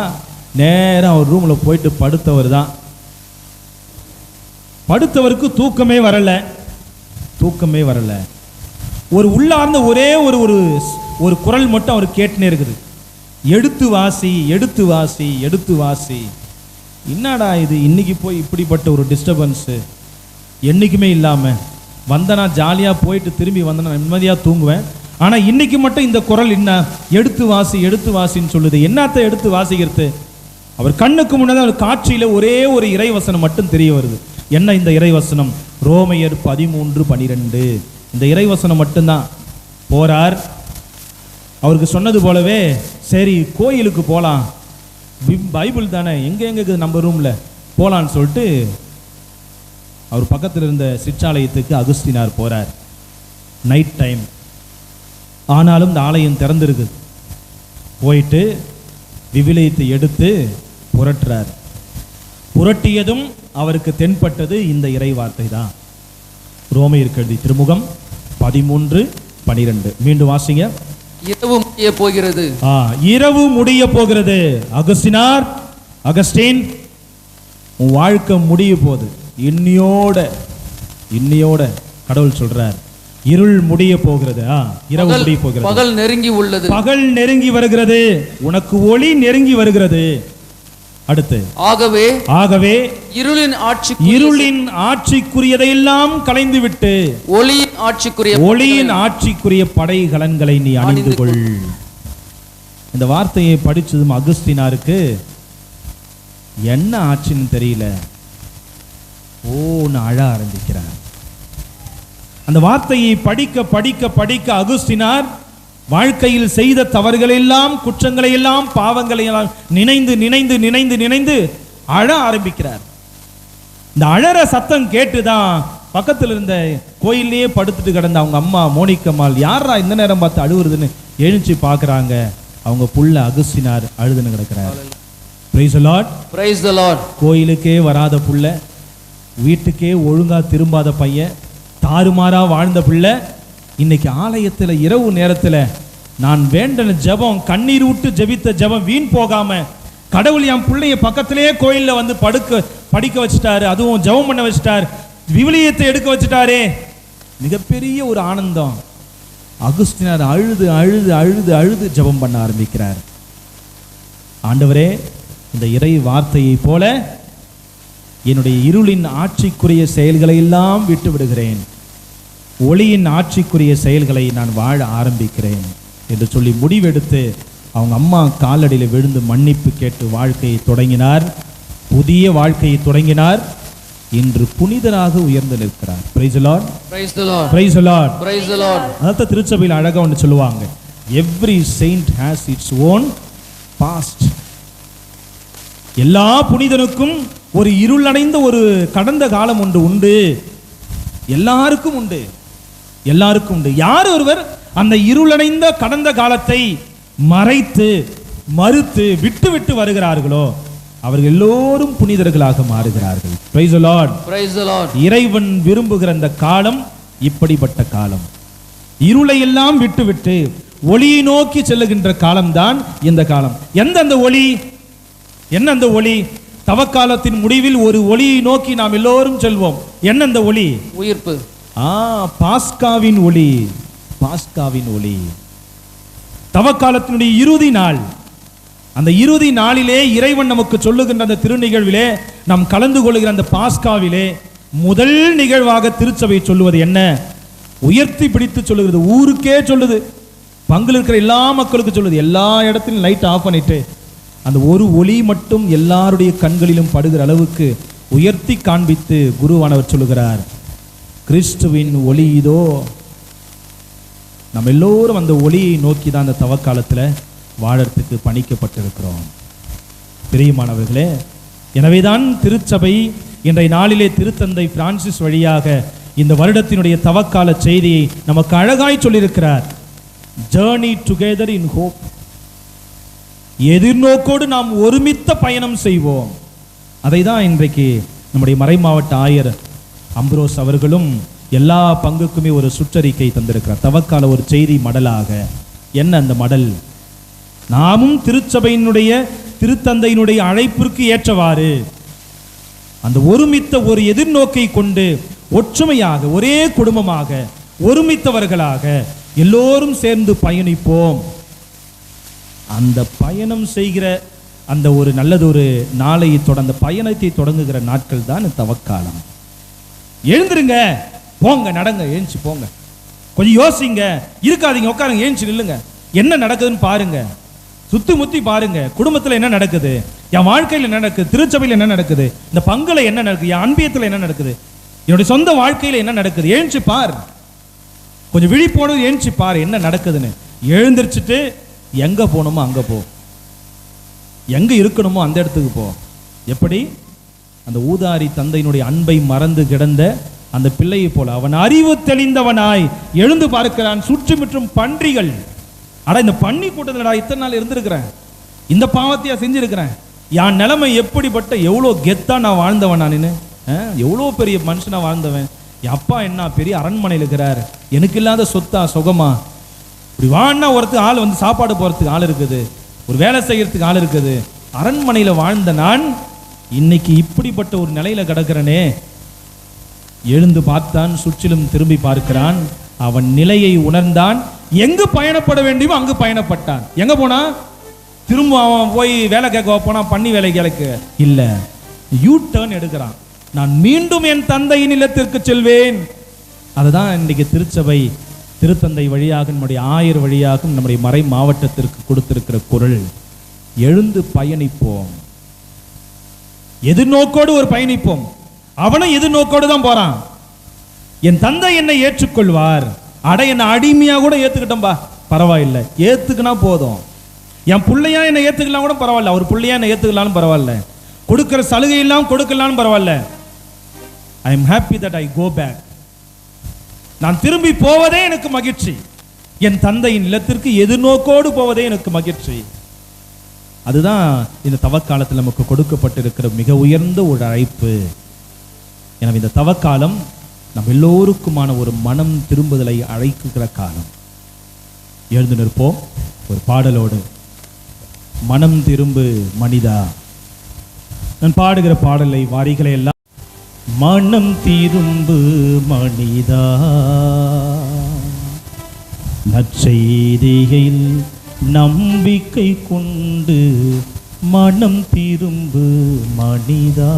நேரம் அவர் ரூம்ல போயிட்டு படுத்தவருக்கு தூக்கமே வரல. ஒரு உள்ளார்ந்த ஒரே ஒரு குரல் மட்டும் அவர் கேட்டுனே இருக்குது. எடுத்து வாசி. என்னடா இது, இன்னைக்கு போய் இப்படிப்பட்ட ஒரு டிஸ்டர்பன்ஸ் என்னைக்குமே இல்லாம வந்தனா ஜாலியா போயிட்டு திரும்பி வந்தனா நிம்மதியா தூங்குவேன். ஆனா இன்னைக்கு மட்டும் இந்த குரல் என்ன, எடுத்து வாசின்னு சொல்லுது. என்னத்தை எடுத்து வாசிக்கிறது? அவர் கண்ணுக்கு முன்னாடி ஒரு காட்சியில ஒரே ஒரு இறைவசனம் மட்டும் தெரிய வருது. என்ன இந்த இறைவசனம்? ரோமையர் 13:12. இந்த இறைவசனம் மட்டும்தான். போறார். அவருக்கு சொன்னது போலவே சரி கோயிலுக்கு போலாம், பைபிள் தானே, எங்க நம்ம ரூம்ல போலான்னு சொல்லிட்டு அவர் பக்கத்தில் இருந்த சிற்றாலயத்துக்கு அகஸ்தினார் போறார். நைட் டைம் ஆனாலும் இந்த ஆலயம் திறந்திருக்கு. போயிட்டு விவிலியத்தை எடுத்து புரட்டுறார். புரட்டியதும் அவருக்கு தென்பட்டது இந்த இறை வார்த்தை தான். ரோமையருக்கு எழுதிய திருமுகம் 13:12. மீண்டும் வாசிங்க. இரவு முடிய போகிறது. அகஸ்டின், உன் வாழ்க்கை முடிய போகுது. இன்னியோட கடவுள் சொல்றார், இருள் முடிய போகிறது. இரவு முடிய போகிறது. பகல் நெருங்கி வருகிறது. உனக்கு ஒளி நெருங்கி வருகிறது. அடுத்து ஆகவே இருளின் ஆட்சிக்குரியதையெல்லாம் களைந்து விட்டு ஒளியின் ஆட்சிக்குரிய படைகலன்களை நீ அணிந்து கொள். இந்த வார்த்தையை படிச்சதும் அகஸ்தினாருக்கு என்ன ஆட்சின்னு தெரியல, ஓன்னு அழ ஆரம்பிக்கிறார். அந்த வார்த்தையை படிக்க அகஸ்தினார் வாழ்க்கையில் செய்த தவறுகளை எல்லாம், குற்றங்களை எல்லாம், பாவங்களை எல்லாம் நினைந்து அழ ஆரம்பிக்கிறார். இந்த அழற சத்தம் கேட்டுதான் பக்கத்தில் இருந்த கோயிலே படுத்துட்டு கிடந்த அவங்க அம்மா மோனிக்கம்மாள், யாரா இந்த நேரம் பார்த்து அழுவுறதுன்னு எழுச்சி பார்க்கறாங்க. அவங்க புள்ள அகஸ்தினார் அழுதுன்னு கிடக்கிறார். Praise the Lord. கோயிலுக்கே வராத புள்ள, வீட்டுக்கே ஒழுங்கா திரும்பாத பையன், தாறுமாறா வாழ்ந்த பிள்ளை, இன்னைக்கு ஆலயத்தில் இரவு நேரத்தில் நான் வேண்டின ஜெபம், கண்ணீர் விட்டு ஜெபித்த ஜெபம் வீண் போகாம கடவுள் என் பிள்ளைய பக்கத்திலே கோயிலில் வந்து படிக்க வச்சுட்டாரு, அதுவும் ஜெபம் பண்ண வச்சுட்டார், விவிலியத்தை எடுக்க வச்சுட்டாரே. மிகப்பெரிய ஒரு ஆனந்தம். அகஸ்தினார் அழுது ஜெபம் பண்ண ஆரம்பிக்கிறார். ஆண்டவரே, இந்த இறை வார்த்தையை போல என்னுடைய இருளின் ஆட்சிக்குரிய செயல்களை எல்லாம் விட்டு விடுகிறேன், ஒளியின் ஆட்சிக்குரிய செயல்களை நான் வாழ ஆரம்பிக்கிறேன் என்று சொல்லி முடிவெடுத்து அவங்க அம்மா காலடியில் விழுந்து மன்னிப்பு கேட்டு வாழ்க்கையை தொடங்கினார். புதிய வாழ்க்கையை தொடங்கினார். இன்று புனிதராக உயர்ந்து நிற்கிறார். Praise the Lord. Praise the Lord. Praise the Lord. Praise the Lord. அதான் திருச்சபையில் அழகா ஒன்று சொல்லுவாங்க, every saint has its own past. எல்லா புனிதனுக்கும் ஒரு இருளடைந்த ஒரு கடந்த காலம் ஒன்று உண்டு. எல்லாருக்கும் உண்டு. யார் ஒருவர் அந்த இருளடைந்த கடந்த காலத்தை மறுத்து விட்டு வருகிறார்களோ அவர்கள் எல்லோரும் புனிதர்களாக மாறுகிறார்கள். Praise the Lord. Praise the Lord. இறைவன் விரும்புகிற அந்த காலம் இப்படிப்பட்ட காலம். இருளை எல்லாம் விட்டு ஒளியை நோக்கி செல்லுகின்ற காலம்தான் இந்த காலம். அந்த ஒளி என்ன? அந்த ஒளி தவக்காலத்தின் முடிவில் ஒரு ஒளியை நோக்கி நாம் எல்லோரும் செல்வோம். என்ன அந்த ஒளி? உயிர்ப்பு. பாஸ்காவின் ஒளி. தவக்காலத்தினுடைய இறுதி நாள். அந்த இறுதி நாளிலே இறைவன் நமக்கு சொல்லுகின்ற அந்த திருநிகழ்விலே நாம் கலந்து கொள்ளுகிற அந்த பாஸ்காவிலே முதல் நிகழ்வாக திருச்சபை சொல்லுவது என்ன? உயர்த்தி பிடித்து சொல்லுகிறது. ஊருக்கே சொல்லுது, பங்கில் இருக்கிற எல்லா மக்களுக்கு சொல்லுது. எல்லா இடத்திலும் லைட் ஆஃப் பண்ணிட்டு அந்த ஒரு ஒளி மட்டும் எல்லாருடைய கண்களிலும் படுகிற அளவுக்கு உயர்த்தி காண்பித்து குருவானவர் சொல்லுகிறார், கிறிஸ்துவின் ஒளி இதோ. நம்ம எல்லோரும் அந்த ஒளியை நோக்கி தான் அந்த தவக்காலத்தில் வாழறதுக்கு பணிக்கப்பட்டிருக்கிறோம். பிரியமானவர்களே, எனவேதான் திருச்சபை இன்றைய நாளிலே திருத்தந்தை பிரான்சிஸ் வழியாக இந்த வருடத்தினுடைய தவக்கால செய்தியை நமக்கு அழகாய் சொல்லியிருக்கிறார். Journey together in hope. எதிர்நோக்கோடு நாம் ஒருமித்த பயணம் செய்வோம். அதை தான் இன்றைக்கு நம்முடைய மறைமாவட்ட ஆயர் அம்ப்ரோஸ் அவர்களும் எல்லா பங்குக்குமே ஒரு சுற்றறிக்கை தந்திருக்கிறார். தவக்கால ஒரு செய்தி மடலாக. என்ன அந்த மடல்? நாமும் திருச்சபையினுடைய திருத்தந்தையினுடைய அழைப்பிற்கு ஏற்றவாறு அந்த ஒருமித்த ஒரு எதிர்நோக்கை கொண்டு ஒற்றுமையாக ஒரே குடும்பமாக ஒருமித்தவர்களாக எல்லோரும் சேர்ந்து பயணிப்போம். அந்த பயணம் செய்கிற அந்த ஒரு நல்லதொரு நாளை தொடர்ந்த பயணத்தை தொடங்குகிற நாட்கள் தான் தவக்காலம். எழுந்துருங்க, போங்க, நடங்க, ஏஞ்சி போங்க, கொஞ்சம் யோசிங்க, இருக்காதீங்க, உட்காருங்க, ஏஞ்சி நில்லுங்க, என்ன நடக்குதுன்னு பாருங்க, சுத்தி முத்தி பாருங்க, குடும்பத்தில் என்ன நடக்குது, என் வாழ்க்கையில் என்ன நடக்குது, திருச்சபையில் என்ன நடக்குது, இந்த பங்குல என்ன நடக்குது, என் அன்பியத்தில் என்ன நடக்குது, என்னுடைய சொந்த வாழ்க்கையில் என்ன நடக்குது, ஏஞ்சி பார், கொஞ்சம் விழிப்போடு ஏஞ்சி பார் என்ன நடக்குதுன்னு. எழுந்திரிச்சிட்டு எங்க போகணுமோ அங்க போ, எங்க இருக்கணுமோ அந்த இடத்துக்கு போ. எப்படி? அந்த ஊதாரி தந்தையினுடைய அன்பை மறந்து கிடந்த அந்த பிள்ளையை போல அவன் அறிவு தெளிந்தவனாய் எழுந்து பார்க்கிறான். சுற்றுமுற்றும் பன்றிகள். ஆனா இந்த பன்னி கூட்டத்தில் இத்தனை நாள் இருந்திருக்கிறேன், இந்த பாவத்தையா செஞ்சிருக்கிறேன், என் நிலைமை எப்படிப்பட்ட, எவ்வளோ கெத்தா நான் வாழ்ந்தவன், நான் எவ்வளோ பெரிய மனுஷனா வாழ்ந்தவன், என் அப்பா என்ன பெரிய அரண்மனையில் இருக்கிறார், எனக்கு இல்லாத சொத்தா சுகமா, இப்படி வாழ்னா ஒருத்தர் ஆள் வந்து சாப்பாடு போறதுக்கு ஆள் இருக்குது, ஒரு வேலை செய்யறதுக்கு ஆள் இருக்குது, அரண்மனையில் வாழ்ந்த நான் இன்னைக்கு இப்படிப்பட்ட ஒரு நிலையில கிடக்கிறனே. எழுந்து பார்த்தான், சுற்றிலும் திரும்பி பார்க்கிறான், அவன் நிலையை உணர்ந்தான். எங்கு பயணப்பட வேண்டியமோ அங்கு பயணப்பட்டான். எங்க போனா? திரும்ப அவன் போய் வேலை கேட்க போனா, பண்ணி வேலை கேட்க இல்ல, யூ டர்ன் எடுக்கிறான். நான் மீண்டும் என் தந்தையின் இல்லத்திற்கு செல்வேன். அதுதான் இன்னைக்கு திருச்சபை திருத்தந்தை வழியாக நம்முடைய ஆயர் வழியாக நம்முடைய மறை மாவட்டத்திற்கு கொடுத்திருக்கிற குரல். எழுந்து பயணிப்போம், எதிர்நோக்கோடு ஒரு பயணிப்போம். அவனும் எதிர்நோக்கோடு தான் போறான். என் தந்தை என்னை ஏற்றுக்கொள்வார். அட என்ன அடிமையா கூட ஏத்துக்கிட்டோம்பா, பரவாயில்லை, ஏத்துக்கினா போதும். என் பிள்ளையா என்னை ஏத்துக்கலாம் கூட பரவாயில்ல, அவர் பிள்ளையா என்னை ஏத்துக்கலான்னு பரவாயில்ல, கொடுக்கிற சலுகை எல்லாம் கொடுக்கலான்னு பரவாயில்ல. I am happy that I go back. நான் திரும்பி போவதே எனக்கு மகிழ்ச்சி. என் தந்தையின் இல்லத்திற்கு எதிர்நோக்கோடு போவதே எனக்கு மகிழ்ச்சி. அதுதான் இந்த தவக்காலத்தில் நமக்கு கொடுக்கப்பட்டிருக்கிற மிக உயர்ந்த ஒரு அழைப்பு. எனவே இந்த தவக்காலம் நம் எல்லோருக்குமான ஒரு மனம் திரும்புதலை அழைக்குகிற காலம். எழுந்து நிற்போம் ஒரு பாடலோடு. மனம் திரும்பு மனிதா. நான் பாடுகிற பாடலை வாரிகளை எல்லாம். மனம் திரும்பு மனிதா, நற்செய்தியில் நம்பிக்கை கொண்டு மனம் திரும்பு மனிதா.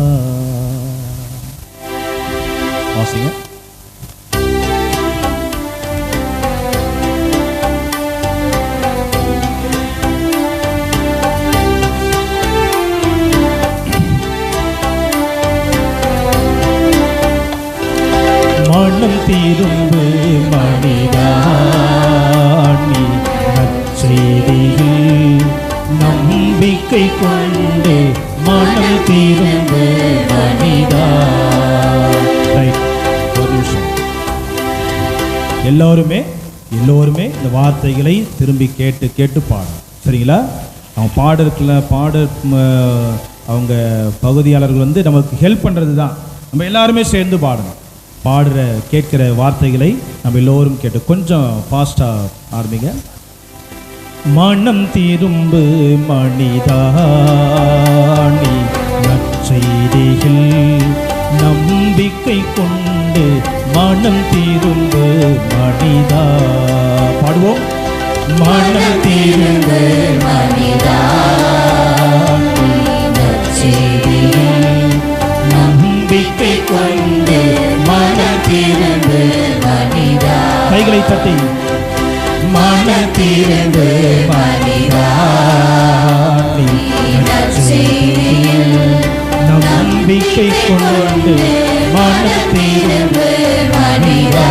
வாசிங்க. மனம் திரும்பு மனிதா, நீ நற்செய்தியில் நம்பிக்கை கொண்டு மனம் திரும்பு மனிதா. எல்லோருமே இந்த வார்த்தைகளை திரும்பி கேட்டு கேட்டு பாடணும். சரிங்களா? அவங்க பாடல் அவங்க பகுதியாளர்கள் வந்து நமக்கு ஹெல்ப் பண்ணுறது தான். நம்ம எல்லாருமே சேர்ந்து பாடணும். பாடுற கேட்கிற வார்த்தைகளை நம்ம எல்லோரும் கேட்டு கொஞ்சம் ஃபாஸ்ட்டாக ஆரம்பிங்க. மனம் திரும்பு மனிதா, நீ நற்செய்தியில் நம்பிக்கை கொண்டு மனம் திரும்பு மனிதா. பாடுவோம். மனம் திரும்பு மனிதா, நீ நற்செய்தியில் நம்பிக்கை கொண்டு மனம் திரும்பு மனிதா. கைகளை தட்டி மனம் திரும்பு மனிதா, நீ நற்செய்தியில் நம்பிக்கை கொண்டு மனம் திரும்பு மனிதா.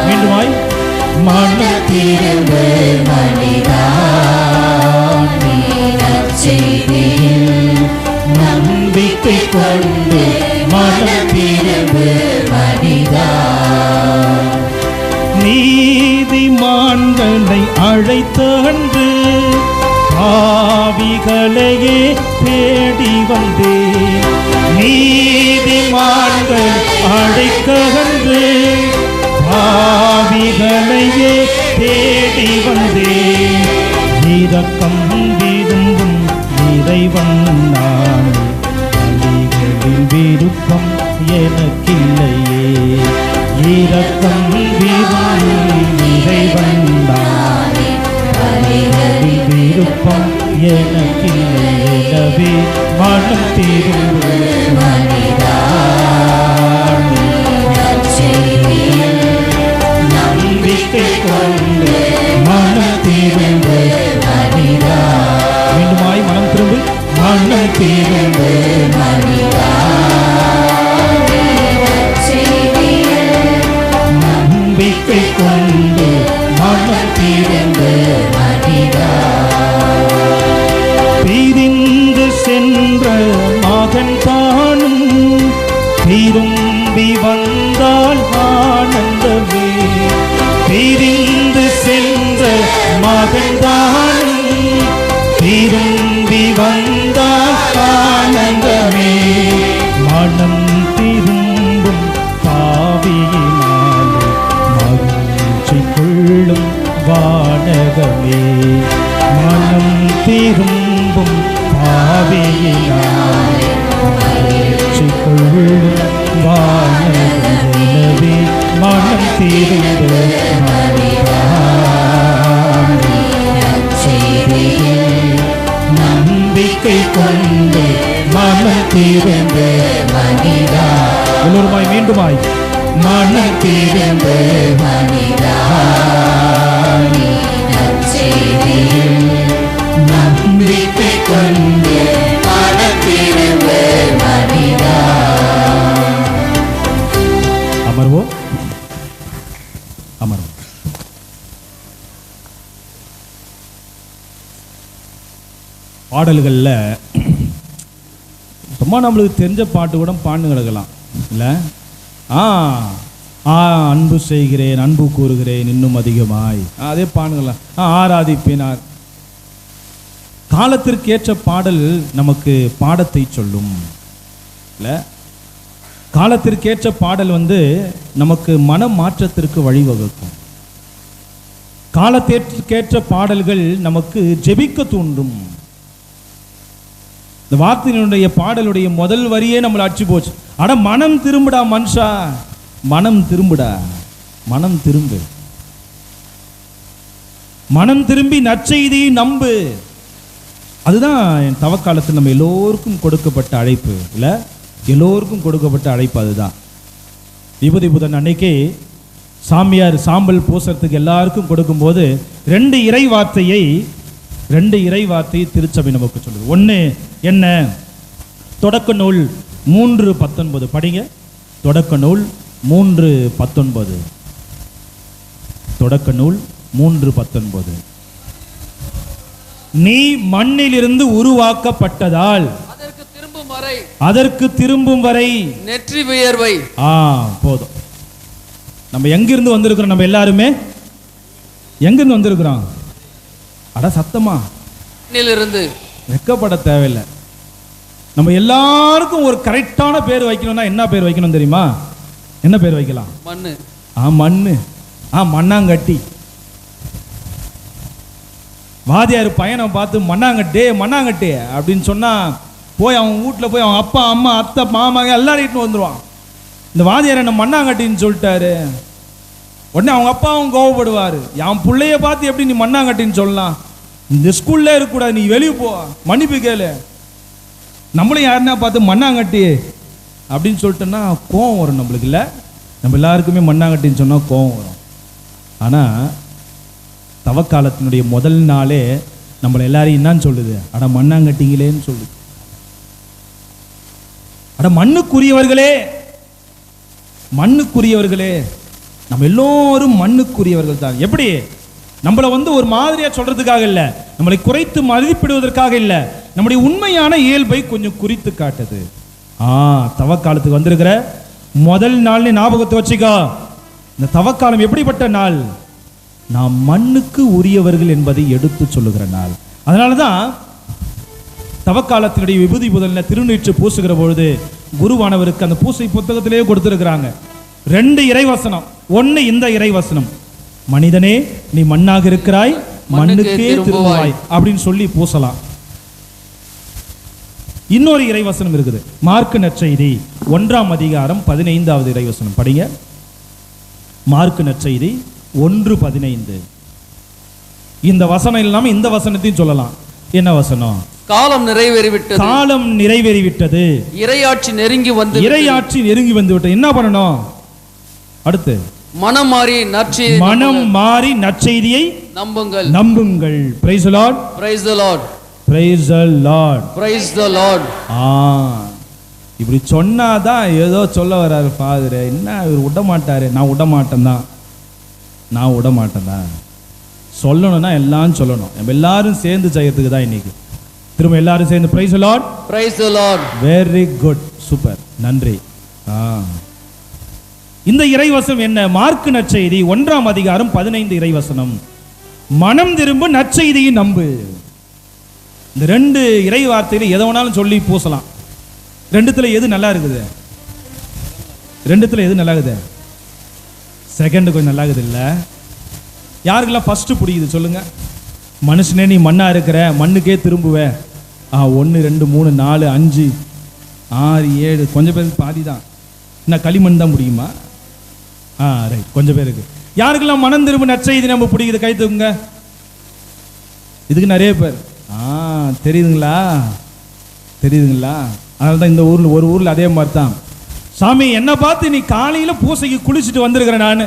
மீண்டுமாய் மனம் திரும்பு மனிதா, நம்பிக்கை கொண்டு மனம் திரும்பு மனிதா. நீதிமான்களை அழைத்தன்று பாவிகளையே தேடி வந்தேன். நீதிமான்கள் அழைக்கன்று பாவிகளையே தேடி வந்தேன். இரக்கம் விரும்பும் இறைவன் நான், பலிகளின் விருப்பம் எனக்கில்லையே. இரக்கம் விரும்பும் இறைவன் நான், பலிகளின் விருப்பம் எனக்கில்லையே. மனம் திரும்பு மனிதா, நம்பிக்கை கொண்டு மனம் திரும்பு மனிதா. மீண்டுமாய் மனம் திரும்பு, மனம் திரும்பு மனிதா. நம்பிக்கை கொண்டு மனம் திரும்பு மனிதா. பிரிந்து சென்ற மகன் தானும் திரும்பி வந்தால் ஆனந்தமே. பிரிந்து சென்ற மகன் தானும் திரும்பி வந்தால் ஆனந்தமே. மனம் திரும்பும் பாவியினாலே மகிழ்ச்சி கொள்ளும் வானகமே. மனம் திரும்பும் பாவியினாலே மகிழ்ச்சி கொள்ளும் வானகமே. மனம் திரும்ப நம்பிக்கை கொண்டு மனம் திரும்ப மனிதா. எல்லோருமாய் மீண்டுமாய் மனம் திரும்ப மனிதா. நம்பிக்கை கொண்டு மனம் திரும்ப மனிதா. அமர்வோம், அமர்வோம். பாடல்களில் சும்மா நம்மளுக்கு தெரிஞ்ச பாட்டு கூட பாண்டு கிடக்கலாம் இல்லை? அன்பு செய்கிறேன், அன்பு கூறுகிறேன் இன்னும் அதிகமாய், அதே பாடுங்களாம். ஆராதிப்பினார். காலத்திற்கேற்ற பாடல் நமக்கு பாடத்தை சொல்லும் இல்லை? காலத்திற்கேற்ற பாடல் நமக்கு மன மாற்றத்திற்கு வழிவகுக்கும். காலத்திற்கேற்ற பாடல்கள் நமக்கு ஜெபிக்க தூண்டும். இந்த வார்த்தையினுடைய பாடலுடைய முதல் வரியே நம்மளை அடிச்சு போச்சு. அட மனம் திரும்புடா மனுஷா, மனம் திரும்புடா, மனம் திரும்பு, மனம் திரும்பி நற்செய்தியை நம்பு. அதுதான் என் தவக்காலத்தில் நம்ம எல்லோருக்கும் கொடுக்கப்பட்ட அழைப்பு இல்லை? எல்லோருக்கும் கொடுக்கப்பட்ட அழைப்பு அதுதான். விபூதி புதன் அன்னைக்கு சாமியார் சாம்பல் பூசறதுக்கு எல்லாருக்கும் கொடுக்கும்போது ரெண்டு இறை வார்த்தையை திருச்சபை நமக்கு சொல்லுது. ஒன்று என்ன? தொடக்க நூல் 3:19 படிங்க. தொடக்க நூல் 3:19. தொடக்க நூல் 3:19. நீ மண்ணிலிருந்து உருவாக்கப்பட்டதால் அதற்கு திரும்பும் வரை நெற்றி வியர்வை. போதும். நம்ம எங்கிருந்து வந்திருக்கிறோம்? நம்ம எல்லாருமே எங்கிருந்து வந்திருக்கிறோம்? அட சத்தமா இருந்து வெக்கப்பட தேவையில்லை. நம்ம எல்லாருக்கும் ஒரு கரெக்டான பேர் வைக்கணும்னா என்ன பேர் வைக்கணும் தெரியுமா? என்ன பேர் வைக்கலாம்? மண்ணு. மண்ணு. மண்ணாங்கட்டி. வாதியார் பையனை பார்த்து மண்ணாங்கட்டே மண்ணாங்கட்டே அப்படின்னு சொன்னா போய் அவன் வீட்டில் போய் அவன் அப்பா அம்மா அத்தை மாமா எல்லாரும் இட்டுன்னு வந்துடுவான். இந்த வாதியார் என்ன மண்ணாங்கட்டின்னு சொல்லிட்டாரு. உடனே அவங்க அப்பாவும் கோவப்படுவார். என் பிள்ளைய பார்த்து எப்படி நீ மண்ணாங்கட்டின்னு சொல்லலாம்? இந்த ஸ்கூல்ல இருக்கக்கூடாது, நீ வெளியே போ, மன்னிப்பு கேளு. நம்மளும் யாருன்னா பார்த்து மண்ணாங்கட்டி அப்படின்னு சொல்லிட்டோன்னா கோவம் வரும் நம்மளுக்கு இல்லை? நம்ம எல்லாருக்குமே மண்ணாங்கட்டின்னு சொன்னால் கோவம் வரும். ஆனால் தவக்காலத்தினுடைய முதல் நாளே நம்மளை எல்லாரையும் என்னன்னு சொல்லுது? அட மண்ணாங்கட்டிங்களேன்னு சொல்லுது. அட மண்ணுக்குரியவர்களே, மண்ணுக்குரியவர்களே. நம்ம எல்லோரும் மண்ணுக்குரியவர்கள் தான். எப்படி? நம்மளை ஒரு மாதிரியா சொல்றதுக்காக இல்லை, நம்மளை குறைத்து மதிப்பிடுவதற்காக இல்லை, நம்முடைய உண்மையான இயல்பை கொஞ்சம் குறித்து காட்டுது. தவக்காலத்துக்கு வந்திருக்கிற முதல் நாள் நீ ஞாபகத்தை வச்சுக்கோ. இந்த தவக்காலம் எப்படிப்பட்ட நாள்? நாம் மண்ணுக்கு உரியவர்கள் என்பதை எடுத்து சொல்லுகிற நாள். அதனாலதான் தவக்காலத்தினுடைய விபூதி முதல்ல திருநீற்று பூசுகிற பொழுது குருவானவருக்கு அந்த பூசை புத்தகத்திலேயே கொடுத்திருக்கிறாங்க 2 இறைவசனம். ஒன்னு இந்த இறைவசனம், மனிதனே நீ மண்ணாக இருக்கிறாய், மண்ணுக்கே திரும்புவாய் அப்படின்னு சொல்லி பூசலாம். இன்னொரு இறைவசனம் இருக்குது, மார்க்கு நற்செய்தி 1ஆம் அதிகாரம் 15வது இறைவசனம் படிங்க. மார்க்கு நற்செய்தி 1:15. இந்த வசனம் இல்லாம இந்த வசனத்தையும் சொல்லலாம். என்ன வசனம்? காலம் நிறைவேறிவிட்டது, காலம் நிறைவேறிவிட்டது, இறையாட்சி நெருங்கி வந்து, இறையாட்சி நெருங்கி வந்து விட்டது. என்ன பண்ணணும்? அடுத்து மனம் மாறி நற்செய்தி, மனம் மாறி நற்செய்தியை நம்புங்கள், நம்புங்கள். Price the Lord, praise the Lord, praise the Lord, praise the Lord. இப்படி சொன்னாதான் ஏதோ சொல்ல வர்றாரு ஃபாதர். என்ன இவர் விட மாட்டாரு? நான் விட மாட்டேன் தான். சொல்லணும்னா எல்லாம் சொல்லணும். நம்ம எல்லாரும் சேர்ந்து செய்யறதுக்கு தான் இன்னைக்கு. திரும்ப எல்லாரும் சேர்ந்து price the Lord, praise the Lord. Very good, super, நன்றி. இந்த இறைவசனம் என்ன? மார்க்கு நற்செய்தி 1ஆம் அதிகாரம் 15 இறைவசனம், மனம் திரும்ப நற்செய்தியை நம்பு. இந்த 2 இறை வார்த்தையில எதை வேணாலும் சொல்லி பூசலாம். 2த்துல எது நல்லா இருக்குது? 2த்துல எது நல்லா இருக்குது? செகண்ட் கொஞ்சம் நல்லா இருக்குது இல்ல? யாருக்கெல்லாம் ஃபர்ஸ்ட் பிடிக்குது சொல்லுங்க? மனுஷனே நீ மண்ணா இருக்கிற, மண்ணுக்கே திரும்புவ. 1 2 3 4 5 6 7 கொஞ்சம் பேருக்கு பாதி தான். என்ன களிமண் தான் முடியுமா? ரைட், கொஞ்சம் பேருக்கு. யாருக்கெல்லாம் மனம் திரும்ப நற்செய்தி நம்ம பிடிக்குது கை தூக்குங்க. இதுக்கு நிறைய பேர் தெரியுதுங்களா? அதனால தான் இந்த ஊர்ல ஒரு ஊர்ல அதே மாதிரி தான், சாமி என்ன பார்த்து நீ காலையில பூசைக்கு குளிச்சுட்டு வந்திருக்கிறேன். நான்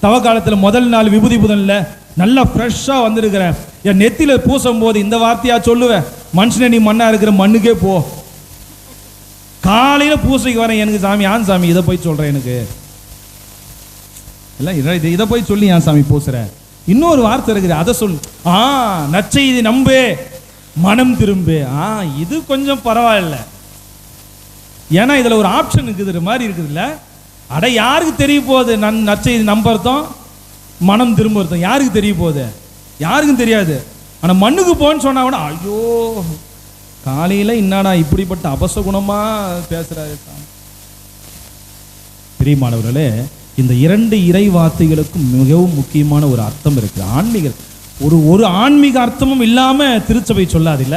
தவ காலத்துல முதல் நாள் விபூதி புதன்ல நல்லா ஃப்ரெஷ்ஷா வந்திருக்கிறேன். என் நெத்தியில பூசும் போது இந்த வார்த்தையா சொல்லுவேன், மனுஷனே நீ மண்ணா இருக்கிற, மண்ணுக்கே போ. காலையில பூசைக்கு வரேன், எனக்கு சாமி ஆன் சாமி இதை போய் சொல்றேன், எனக்கு இல்லை இதை போய் சொல்லி ஏன் சாமி பூசுற? இன்னொரு வார்த்தை இருக்குது, அதை சொல். நற்செய்தி நம்பு, மனம் திரும்பு. இது கொஞ்சம் பரவாயில்ல, ஏன்னா இதுல ஒரு ஆப்ஷன் இருக்குது மாதிரி இருக்குதுல்ல. அட யாருக்கு தெரிய போகுது நான் நற்செய்தி நம்புறதும் மனம் திரும்புறதும்? யாருக்கு தெரிய போகுது? யாருக்கும் தெரியாது. ஆனா மண்ணுக்கு போன்னு சொன்னா கூட ஐயோ காலையில என்னடா இப்படிப்பட்ட அபசகுணமா பேசுறாரு. பிரியமானவர்களே, இந்த 2 இறை வார்த்தைகளுக்கும் மிகவும் முக்கியமான ஒரு அர்த்தம் இருக்கு. ஆன்மீக ஒரு ஆன்மீக அர்த்தமும் இல்லாம திருச்சபை சொல்லாது இல்ல.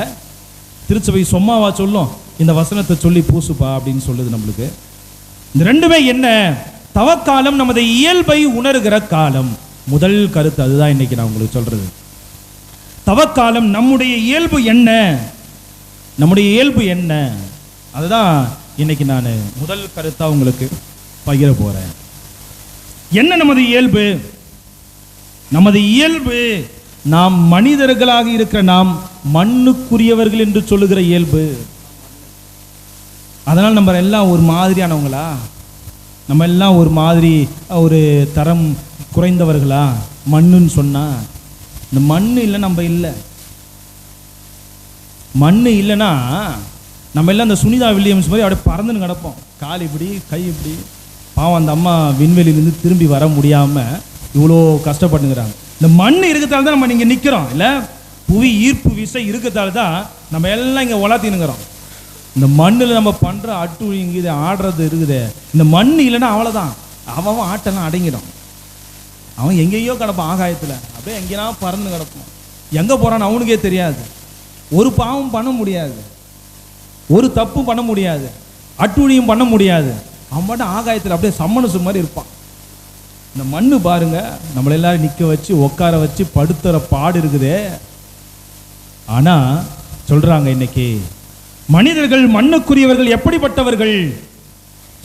திருச்சபை சொம்மாவா சொல்லும், இந்த வசனத்தை சொல்லி பூசுப்பா அப்படின்னு சொல்லுது நம்மளுக்கு. இந்த 2மே என்ன? தவக்காலம் நமது இயல்பை உணர்கிற காலம். முதல் கருத்து அதுதான் இன்னைக்கு நான் உங்களுக்கு சொல்றது. தவக்காலம் நம்முடைய இயல்பு என்ன? நம்முடைய இயல்பு என்ன? அதுதான் இன்னைக்கு நான் முதல் கருத்தா உங்களுக்கு பகிர போறேன். என்ன நமது இயல்பு? நமது இயல்பு நாம் மனிதர்களாக இருக்கிற நாம் மண்ணுக்குரியவர்கள் என்று சொல்லுகிற இயல்பு. அதனால் நம்ம எல்லாம் ஒரு மாதிரியானவங்களா? நம்ம எல்லாம் ஒரு மாதிரி ஒரு தரம் குறைந்தவர்களா? மண்ணுன்னு சொன்னா இந்த மண்ணு இல்லை, நம்ம இல்லை. மண்ணு இல்லைன்னா நம்ம எல்லாம் இந்த சுனிதா வில்லியம்ஸ் மாதிரி அப்படியே பறந்துன்னு கிடப்போம். கால் இப்படி, கை இப்படி. பாவம் அந்த அம்மா விண்வெளியிலிருந்து திரும்பி வர முடியாம இவ்வளோ கஷ்டப்பட்டுங்கிறாங்க. இந்த மண் இருக்கிறதால தான் நம்ம இங்கே நிற்கிறோம் இல்லை. புவி ஈர்ப்பு விசை இருக்கிறதால தான் நம்ம எல்லாம் இங்கே உலாத்தினுங்கிறோம். இந்த மண்ணில் நம்ம பண்ணுற அட்டு இங்கே ஆடுறது இருக்குது. இந்த மண் இல்லைன்னா அவ்வளோதான், அவன் ஆட்டெல்லாம் அடங்கிடும். அவன் எங்கேயோ கிடப்பான், ஆகாயத்தில் அப்படியே எங்கேனா பறந்து கிடப்பான். எங்கே போகிறான்னு அவனுக்கே தெரியாது. ஒரு பாவம் பண்ண முடியாது, ஒரு தப்பு பண்ண முடியாது, அட்டுழியும் பண்ண முடியாது. அவன் மட்டும் ஆகாயத்தில் அப்படியே சம்மனசு மாதிரி இருப்பான். இந்த மண்ணு பாருங்க, நம்மள எல்லாரும் நிற்க வச்சு உட்கார வச்சு படுத்துற பாடு இருக்குதே. ஆனா சொல்றாங்க இன்னைக்கு மனிதர்கள் மண்ணுக்குரியவர்கள் எப்படிப்பட்டவர்கள்?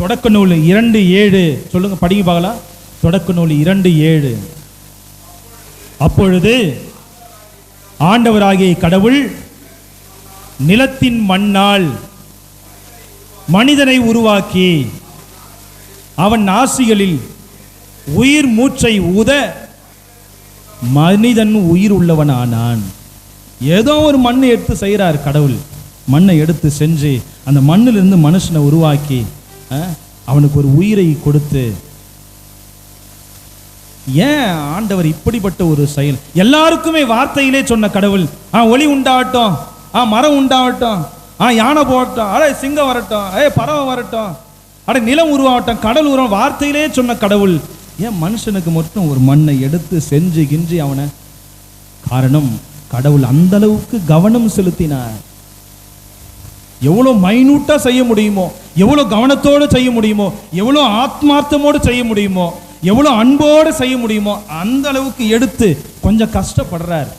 தொடக்க நூல் 2:7 சொல்லுங்க, படிங்க பார்க்கலாம். தொடக்க நூல் 2:7. அப்பொழுது ஆண்டவராகிய கடவுள் நிலத்தின் மண்ணால் மனிதனை உருவாக்கி அவன் நாசிகளில் உயிர் மூச்சை ஊத மனிதன் உயிர் உள்ளவன் ஆனான். ஏதோ ஒரு மண்ணை எடுத்து செய்கிறார் கடவுள். மண்ணை எடுத்து செஞ்சு அந்த மண்ணிலிருந்து மனுஷனை உருவாக்கி அவனுக்கு ஒரு உயிரை கொடுத்து, ஏன் ஆண்டவர் இப்படிப்பட்ட ஒரு செயல்? எல்லாருக்குமே வார்த்தையிலே சொன்ன கடவுள், ஒளி உண்டாகட்டும், மரம் உண்டாகட்டும், யானை போகட்டும், சிங்கம் வரட்டும், பறவை வரட்டும், நிலம் உருவாகட்டும், கடல் உருவம், வார்த்தையிலே சொன்ன கடவுள் ஏன் மனுஷனுக்கு மட்டும் ஒரு மண்ணை எடுத்து செஞ்சு கிஞ்சி அவனை? காரணம், கடவுள் அந்த அளவுக்கு கவனம் செலுத்தினார். எவ்வளோ மைனூட்டா செய்ய முடியுமோ, எவ்வளோ கவனத்தோடு செய்ய முடியுமோ, எவ்வளோ ஆத்மார்த்தமோடு செய்ய முடியுமோ, எவ்வளோ அன்போடு செய்ய முடியுமோ அந்த அளவுக்கு எடுத்து கொஞ்சம் கஷ்டப்படுறார்.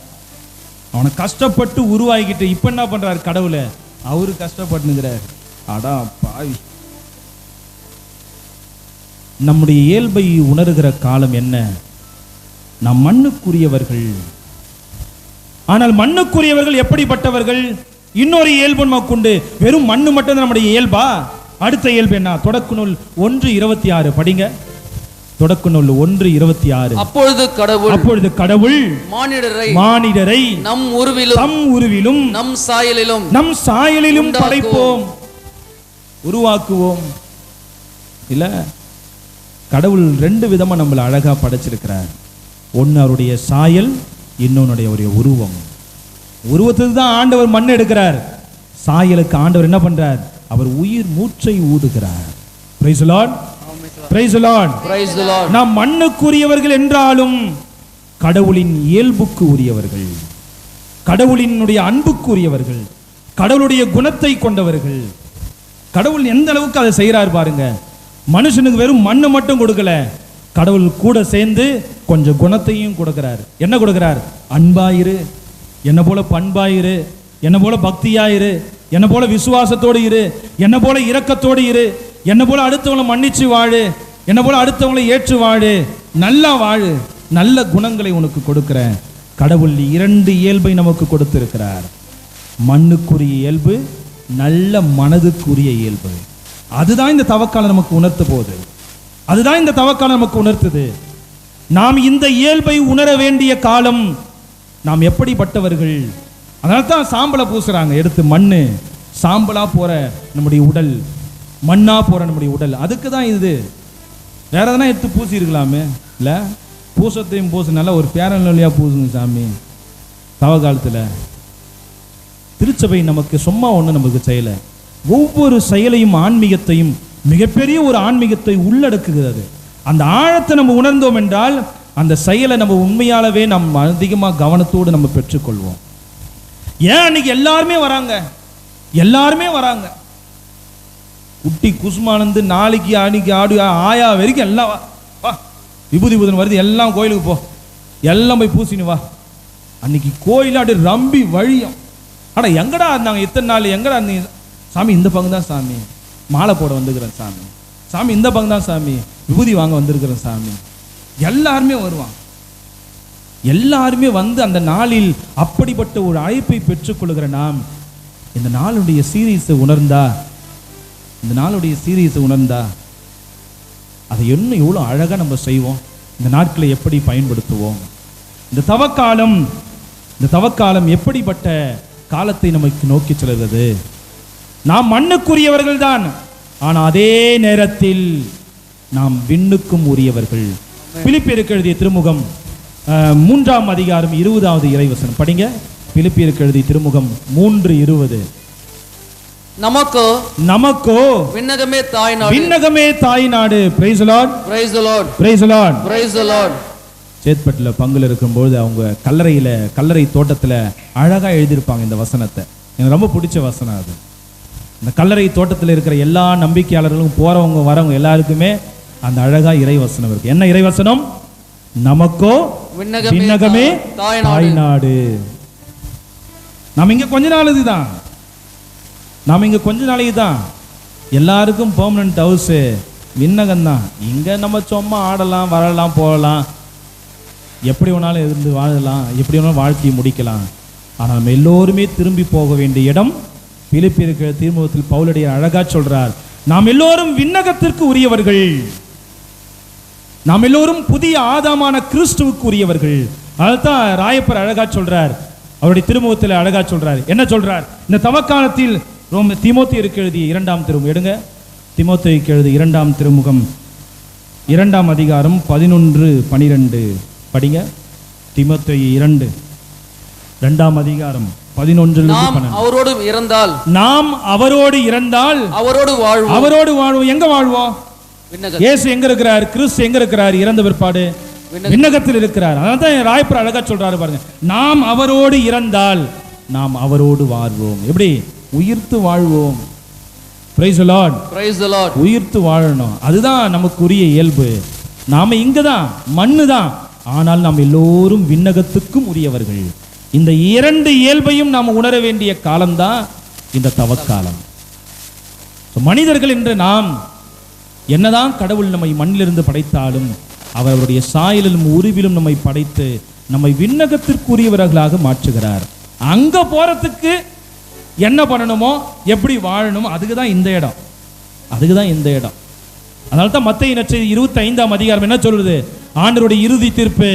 அவனை கஷ்டப்பட்டு உருவாகிக்கிட்டு இப்ப என்ன பண்றாரு கடவுளை? அவரு கஷ்டப்பட்டுங்கிறார். அடா பாவி! நம்முடைய இயல்பை உணர்கிற காலம் என்ன? நாம் மண்ணுக்குரியவர்கள். ஆனால் மண்ணுக்குரியவர்கள் எப்படிப்பட்டவர்கள்? இன்னொரு இயல்பு நமக்கு உண்டு. வெறும் மண்ணு மட்டும் நம்முடைய இயல்பா? அடுத்த இயல்பு என்ன? தொடக்க நூல் 1:26 படிங்க. தொடக்க நூல் 1:26. அப்பொழுது கடவுள் மானிடரை நம் உருவிலும் நம் சாயலிலும் படைப்போம், உருவாக்குவோம். இல்ல, கடவுள் 2 விதமா நம்மளை அழகா படைச்சிருக்கிறார். ஒன்னு அவருடைய சாயல், இன்னொன்னுடைய ஒரு உருவம். உருவத்துக்கு தான் ஆண்டவர் மண் எடுக்கிறார். சாயலுக்கு ஆண்டவர் என்ன பண்றார்? அவர் உயிர் மூச்சை ஊதுகிறார். Praise the Lord, praise the Lord, praise the Lord. நாம் மண்ணுக்குரியவர்கள் என்றாலும் கடவுளின் இயல்புக்கு உரியவர்கள், கடவுளினுடைய அன்புக்கு உரியவர்கள், கடவுளுடைய குணத்தை கொண்டவர்கள். கடவுள் எந்த அளவுக்கு அதை செய்யறார் பாருங்க. மனுஷனுக்கு வெறும் மண்ணை மட்டும் கொடுக்கல, கடவுள் கூட சேர்ந்து கொஞ்சம் குணத்தையும் கொடுக்கிறார். என்ன கொடுக்கிறார்? அன்பாயிரு, என்ன போல பண்பாயிரு, என்ன போல பக்தியாயிரு, என்ன போல விசுவாசத்தோடு இரு, என்ன போல இரக்கத்தோடு இரு, என்ன போல அடுத்தவங்களை மன்னிச்சு வாழு, என்ன போல அடுத்தவங்களை ஏற்று வாழு, நல்லா வாழு, நல்ல குணங்களை உனக்கு கொடுக்கிறேன். கடவுள் 2 இயல்பை நமக்கு கொடுத்திருக்கிறார். மண்ணுக்குரிய இயல்பு, நல்ல மனதுக்குரிய இயல்பு. அதுதான் இந்த தவக்காலம் நமக்கு உணர்த்த போகுது. அதுதான் இந்த தவக்காலம் நமக்கு உணர்த்துது. நாம் இந்த இயல்பை உணர வேண்டிய காலம். நாம் எப்படிப்பட்டவர்கள்? அதனால தான் சாம்பலை பூசுறாங்க. எடுத்து மண்ணு சாம்பலா போற நம்முடைய உடல், மண்ணா போற நம்முடைய உடல். அதுக்கு தான் இது. வேற எதனா எடுத்து பூசி இருக்கலாமே. இல்லை, பூசத்தையும் பூசு, நல்லா ஒரு பேரன் வழியா பூசுங்க சாமி. தவ காலத்தில் திருச்சபை நமக்கு சும்மா ஒன்று நமக்கு செய்யலை. ஒவ்வொரு செயலையும் ஆன்மீகத்தையும், மிகப்பெரிய ஒரு ஆன்மீகத்தை உள்ளடக்குகிறது. அந்த ஆழத்தை நம்ம உணர்ந்தோம் என்றால் அந்த செயலை நம்ம உண்மையாலவே நம்ம அதிகமாக கவனத்தோடு நம்ம பெற்றுக்கொள்வோம். ஏன் அன்னைக்கு எல்லாருமே வராங்க, குட்டி குசுமானந்து நாளைக்கு அன்னைக்கு ஆடு ஆயா வரைக்கும் எல்லாம் வா, விபூதி பூதன் வருது, எல்லாம் கோயிலுக்கு போ, எல்லாம் போய் பூசினு வா. அன்னைக்கு கோயில் அப்படி ரம்பி வழியும். ஆனால் எங்கடா இருந்தாங்க இத்தனை நாள்? எங்கடா இருந்தீங்க? சாமி இந்த பங்கு தான் சாமி, மாலை போட வந்துருக்கிறேன் சாமி, சாமி இந்த பங்கு தான் சாமி, விபூதி வாங்க வந்திருக்கிறேன் சாமி. எல்லாருமே வருவான். எல்லாருமே வந்து அந்த நாளில் அப்படிப்பட்ட ஒரு அழைப்பை பெற்றுக்கொள்கிற நாம் இந்த நாளுடைய சீரியஸை உணர்ந்தா அதை இன்னும் எவ்வளோ அழகாக நம்ம செய்வோம். இந்த நாட்களை எப்படி பயன்படுத்துவோம்? இந்த தவக்காலம் எப்படிப்பட்ட காலத்தை நமக்கு நோக்கி செல்கிறது? நாம் மண்ணுக்குரியவர்கள் தான், ஆனால் அதே நேரத்தில் நாம் விண்ணுக்கும் உரியவர்கள். பிலிப்பியருக்கு எழுதிய திருமுகம் 3ஆம் அதிகாரம் 20வது இறைவசனம் படிங்க. பிலிப்பியருக்கு எழுதிய திருமுகம் 3:20. நமக்கோ விண்ணகமே தாய்நாடு. Praise the Lord, praise the Lord, praise the Lord, praise the Lord. சேத்பட்டில் பங்குல இருக்கும்போது அவங்க கல்லறை தோட்டத்தில் அழகா எழுதியிருப்பாங்க இந்த வசனத்தை. எனக்கு ரொம்ப பிடிச்ச வசனம் அது. இந்த கல்லறை தோட்டத்தில் இருக்கிற எல்லா நம்பிக்கையாளர்களும் போறவங்க வரவங்க எல்லாருக்குமே அந்த அழகா இறைவசனம் இருக்கு. என்ன இறைவசனம்? நமக்கோ விண்ணகமே தாய்நாடு. நாம் இங்க கொஞ்ச நாளைக்கு தான், எல்லாருக்கும் பெர்மனன்ட் ஹவுஸ் விண்ணகம் தான். இங்க நம்ம சும்மா ஆடலாம், வரலாம், போகலாம், எப்படி வேணாலும் இருந்து வாழலாம், எப்படி வேணாலும் வாழ்க்கையை முடிக்கலாம். ஆனால் நம்ம எல்லோருமே திரும்பி போக வேண்டிய இடம். பிலிப்பியருக்கு திருமுகத்தில் பவுலடியார் அழகா சொல்றார், நாம் எல்லோரும் விண்ணகத்திற்கு உரியவர்கள், நாம் எல்லோரும் புதிய ஆதாமான கிறிஸ்துவுக்கு உரியவர்கள். அதுதான் ராயப்பர் அழகா சொல்றார், அவருடைய திருமுகத்தில் அழகா சொல்றார். என்ன சொல்றார்? இந்த தவக்காலத்தில் தீமோத்தேயுக்கு எழுதிய 2ஆம் திருமுகம் எடுங்க. தீமோத்தேயுக்கு எழுதிய 2ஆம் திருமுகம் 2ஆம் அதிகாரம் 11-12 படிங்க. தீமோத்தேயு 2ஆம் அதிகாரம் 11 நாம் அவரோடு இறந்தால் அவரோடு வாழ்வோம். எங்க வாழ்வோம்? இயேசு எங்க இருக்கிறார்? கிறிஸ்து எங்க இருக்கிறார்? இறந்த பிற்பாடு விண்ணகத்தில் இருக்கிறார். அதான் ராயப்பர் அழகா சொல்றாரு பாருங்க, நாம் அவரோடு இறந்தால் நாம் அவரோடு வாழ்வோம். எப்படி? உயிர்த்து வாழ்வோம். Praise the Lord. Praise the Lord. உயிர்த்து வாழணும், அதுதான் நமக்குரிய இயல்பு. நாம இங்கதான் மண்ணு தான், ஆனால் நாம் எல்லோரும் விண்ணகத்துக்கும் உரியவர்கள். இந்த 2 இயல்பையும் நாம் உணர வேண்டிய காலம்தான் இந்த தவக்காலம். மனிதர்கள் என்று நாம் என்னதான் கடவுள் நம்மை மண்ணிலிருந்து படைத்தாலும் அவருடைய சாயலிலும் உருவிலும் நம்மை படைத்து நம்மை விண்ணகத்திற்குரியவர்களாக மாற்றுகிறார். அங்க போறதுக்கு என்ன பண்ணணுமோ, எப்படி வாழணுமோ, அதுக்கு தான் இந்த இடம். அதனால தான் மத்தேயு நற்செய்தி 25ஆம் அதிகாரம் என்ன சொல்றது? ஆண்டவருடைய இறுதி தீர்ப்பு.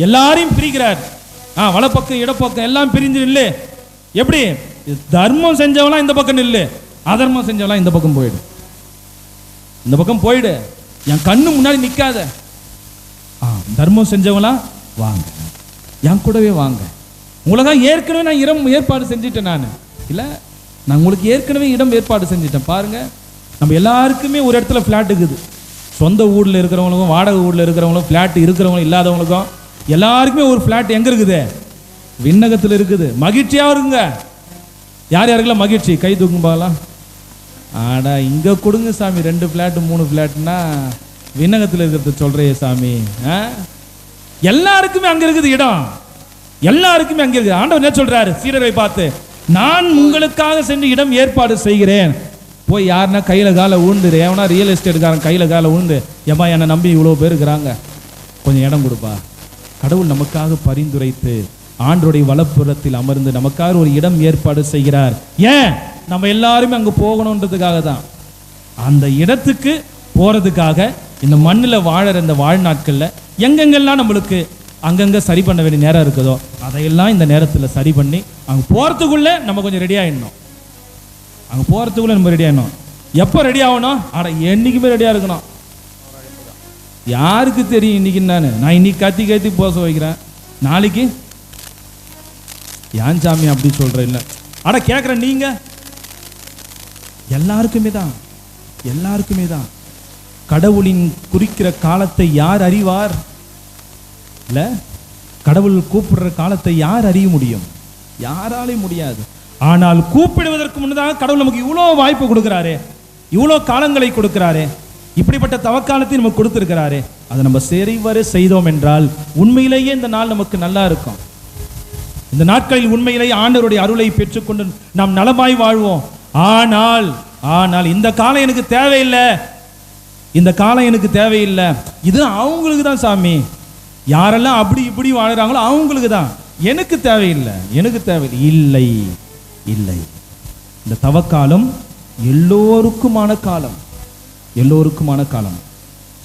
எல்லாரையும் பிரிக்கிறார். வலப்பக்கம் இடப்பக்கம் எல்லாம் பிரிஞ்சு நில்லு. எப்படி? தர்மம் செஞ்சவெல்லாம் இந்த பக்கம் நில்லு, அதர்மம் செஞ்சவெல்லாம் இந்த பக்கம் போயிடு. இந்த பக்கம் போயிடு, என் கண்ணு முன்னாடி நிக்காத. தர்மம் செஞ்சவெல்லாம் வாங்க, என் கூடவே வாங்க. உங்களுக்காக ஏற்கனவே நான் இடம் ஏற்பாடு செஞ்சுட்டேன். நான் உங்களுக்கு ஏற்கனவே இடம் ஏற்பாடு செஞ்சுட்டேன். பாருங்க, நம்ம எல்லாருக்குமே ஒரு இடத்துல ஃப்ளாட் இருக்குது. சொந்த ஊரில் இருக்கிறவங்களுக்கும் வாடகை ஊரில் இருக்கிறவங்களும் ஃப்ளாட் இருக்கிறவங்களும் இல்லாதவங்களுக்கும் எல்லாருக்குமே ஒரு ஃப்ளாட் எங்கே இருக்குது? விண்ணகத்தில் இருக்குது. மகிழ்ச்சியாக இருக்குங்க. யார் யாருக்கெல்லாம் மகிழ்ச்சி? கை தூக்கும் பார்க்கலாம். ஆடா, இங்கே கொடுங்க சாமி 2 ஃப்ளாட்டு 3 ஃப்ளாட்னா விண்ணகத்தில் இருக்கிறது சொல்கிறே சாமி. எல்லாருக்குமே அங்கே இருக்குது இடம். எல்லாருக்குமே அங்கே இருக்குது. ஆண்டவர் என்ன சொல்றாரு? சீடரை பார்த்து, நான் உங்களுக்காக சென்று இடம் ஏற்பாடு செய்கிறேன். போய் யாருன்னா கையில் காலை ஊழ்ந்துரு, எவனா ரியல் எஸ்டேட்டுக்காரன் கையில் காலை ஊழ்ந்து, ஏமா என்னை நம்பி இவ்வளோ பேர் இருக்கிறாங்க, கொஞ்சம் இடம் கொடுப்பா. கடவுள் நமக்காக பரிந்துரைத்து ஆண்டவருடைய வலப்புறத்தில் அமர்ந்து நமக்காக ஒரு இடம் ஏற்பாடு செய்கிறார். ஏன்? நம்ம எல்லாருமே அங்கே போகணுன்றதுக்காக தான். அந்த இடத்துக்கு போகிறதுக்காக இந்த மண்ணில் வாழற இந்த வாழ்நாட்களில் எங்கெங்கெல்லாம் நம்மளுக்கு அங்கங்கே சரி பண்ண வேண்டிய நேரம் இருக்குதோ அதையெல்லாம் இந்த நேரத்தில் சரி பண்ணி அங்கே போகிறதுக்குள்ளே நம்ம கொஞ்சம் ரெடி ஆகிடணும். அங்கே போகிறதுக்குள்ளே நம்ம ரெடி ஆகிடணும். எப்போ ரெடி ஆகணும்? என்றைக்குமே ரெடியாக இருக்கணும். யாருக்கு தெரியும் இன்னைக்கு? நான் இன்னைக்கு கத்தி போச வைக்கிறேன், நாளைக்கு ஏன் சாமி அப்படி சொல்கிறேன்? இல்லை கேட்குறேன், நீங்கள் எல்லாருக்குமே தான் கடவுளின் குறிக்கிற காலத்தை யார் அறிவார்? இல்லை, கடவுள் கூப்பிடுற காலத்தை யார் அறிய முடியும்? யாராலையும் முடியாது. ஆனால் கூப்பிடுவதற்கு முன்னதாக கடவுள் நமக்கு இவ்வளோ வாய்ப்பு கொடுக்குறாரு, இவ்வளோ காலங்களை கொடுக்குறாரு, இப்படிப்பட்ட தவக்காலத்தை நமக்கு கொடுத்துருக்கிறாரு. அதை நம்ம சரிவர செய்தோம் என்றால் உண்மையிலேயே இந்த நாள் நமக்கு நல்லா இருக்கும். இந்த நாட்களில் உண்மையிலேயே ஆண்டவருடைய அருளை பெற்றுக்கொண்டு நாம் நலமாய் வாழ்வோம். ஆனால் இந்த காலம் எனக்கு தேவையில்லை, இந்த காலம் எனக்கு தேவையில்லை, இது அவங்களுக்கு தான் சாமி. யாரெல்லாம் அப்படி இப்படி வாழறாங்களோ அவங்களுக்கு தான். எனக்கு தேவையில்லை. இல்லை, இந்த தவக்காலம் எல்லோருக்குமான காலம்.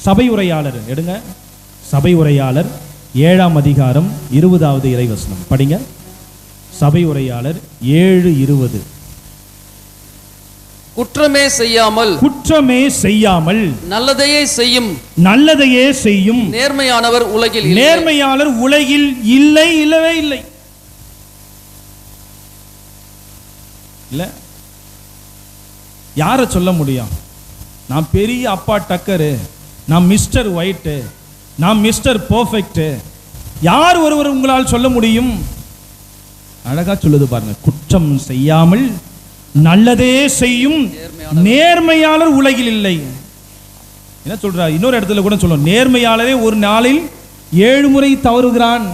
சபை உரையாளர் எடுங்க. சபை உரையாளர் 7ஆம் அதிகாரம் 20வது இறைவசனம் படிங்க. சபை உரையாளர் 7:20. குற்றமே செய்யாமல் நல்லதையே செய்யும் நேர்மையானவர் உலகில் இல்லவே இல்லை. இல்ல, யாரை சொல்ல முடியும்? நான் பெரிய அப்பா டக்கரு, நான் மிஸ்டர் ஒயிட்டு, நான் மிஸ்டர் பெர்ஃபெக்ட், யார் ஒருவர் உங்களால் சொல்ல முடியும்? அழகா சொல்லுது பாருங்க, குற்றம் செய்யாமல் நல்லதே செய்யும் நேர்மையாளர் உலகில் இல்லை. என்ன சொல்றார்? இன்னொரு இடத்துல கூட சொல்லும், நேர்மையாளரே ஒரு நாளில் 7 முறை தவறுகிறான்.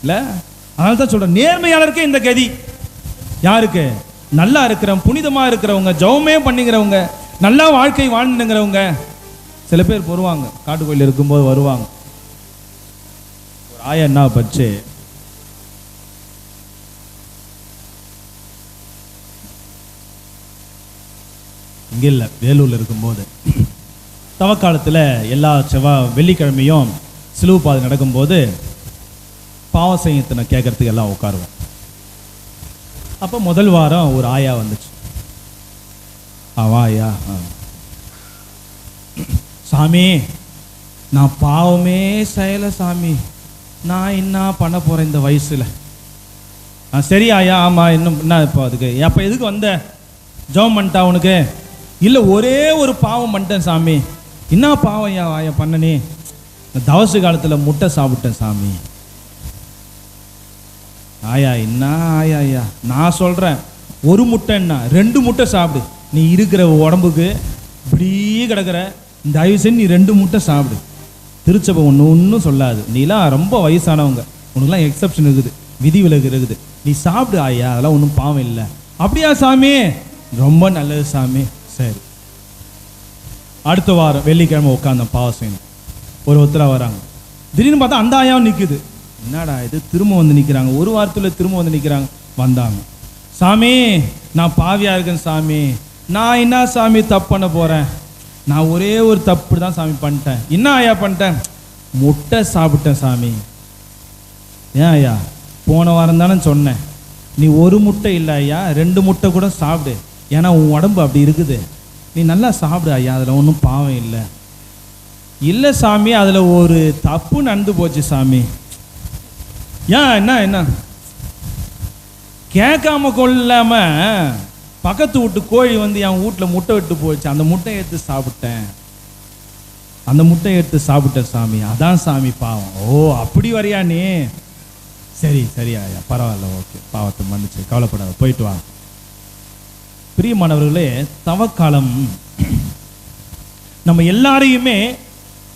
இல்ல, அதனால தான் சொல்றேன், நேர்மையாளருக்கே இந்த கதி. யாருக்கு? நல்லா இருக்கிறவங்க, புனிதமா இருக்கிறவங்க, ஜெபமே பண்ணிக்கிறவங்க, நல்லா வாழ்க்கை வாழ்ந்துங்கிறவங்க. சில பேர் வருவாங்க, காட்டுக்கோயில் இருக்கும்போது வருவாங்க. ஒரு ஆயா என்ன பச்சு, இங்கே இல்லை, வேலூரில் இருக்கும்போது தவக்காலத்தில் எல்லா வெள்ளிக்கிழமையும் சிலுவை பாதை நடக்கும்போது பாவசயத்தினை கேட்கறதுக்கு எல்லாம் உட்காருவோம். அப்போ முதல் வாரம் ஒரு ஆயா வந்துச்சு. ஆயா சாமி, நான் பாவமே செய்யலை சாமி, நான் என்ன பண்ண போகிறேன் இந்த வயசில்? சரி ஆயா, ஆமாம், என்ன இப்போ அதுக்கு அப்போ எதுக்கு வந்த? ஜெபம் பண்ணிட்டா உனக்கு? இல்லை, ஒரே ஒரு பாவம் பண்ணிட்டேன் சாமி. என்ன பாவம் ஆயா பண்ணனே? தவசு காலத்தில் முட்டை சாப்பிட்டேன் சாமி. ஆயா என்ன ஆயா, நான் சொல்கிறேன், ஒரு முட்டை என்ன 2 முட்டை சாப்பிடு. நீ இருக்கிற உடம்புக்கு இப்படியே கிடக்கிற, தயவு செஞ்சு நீ 2 முட்டை சாப்பிடு. திருச்சபை ஒன்றும் சொல்லாது. நீலாம் ரொம்ப வயசானவங்க, உனக்குலாம் எக்ஸப்ஷன் இருக்குது, விதி விலகு இருக்குது, நீ சாப்பிடு ஆயா, அதெல்லாம் ஒன்றும் பாவம் இல்லை. அப்படியா சாமி? ரொம்ப நல்லது சாமி. சரி. அடுத்த வாரம் வெள்ளிக்கிழமை உட்காந்தேன் பாவம் செய்யணும். ஒருத்தராக வராங்க. திடீர்னு பார்த்தா அந்த ஆயாவும் நிற்குது. என்னடா இது, திரும்ப வந்து நிற்கிறாங்க, ஒரு வாரத்தில் திரும்ப வந்து நிற்கிறாங்க. வந்தாங்க. சாமி, நான் பாவியாக இருக்கேன் சாமி, நான் என்ன சாமி தப்பு பண்ண போகிறேன்? நான் ஒரே ஒரு தப்பு தான் சாமி பண்ணிட்டேன். என்ன ஆயா பண்ணிட்டேன்? முட்டை சாப்பிட்டேன் சாமி. ஏன் ஐயா, போன வாரம் தானே சொன்னேன், நீ ஒரு முட்டை இல்லை ஐயா 2 முட்டை கூட சாப்பிடு, ஏன்னா உன் உடம்பு அப்படி இருக்குது, நீ நல்லா சாப்பிடு ஐயா, அதில் ஒன்றும் பாவம் இல்லை. இல்லை சாமி, அதில் ஒரு தப்பு நடந்து போச்சு சாமி. ஏன் என்ன கேட்காம கொள்ளாம பக்கத்து வீட்டு கோழி வந்து என் வீட்டில் முட்டை விட்டு போச்சு, அந்த முட்டையை எடுத்து சாப்பிட்டேன், அந்த முட்டையை எடுத்து சாப்பிட்டேன் சாமி, அதான் சாமி பாவம். ஓ அப்படி வரியா நீ? சரி சரியா, பரவாயில்ல, ஓகே, பாவத்தை மன்னிச்சு, கவலைப்படாத, போயிட்டு வா. பிரியமானவர்களே, தவக்காலம் நம்ம எல்லாரையுமே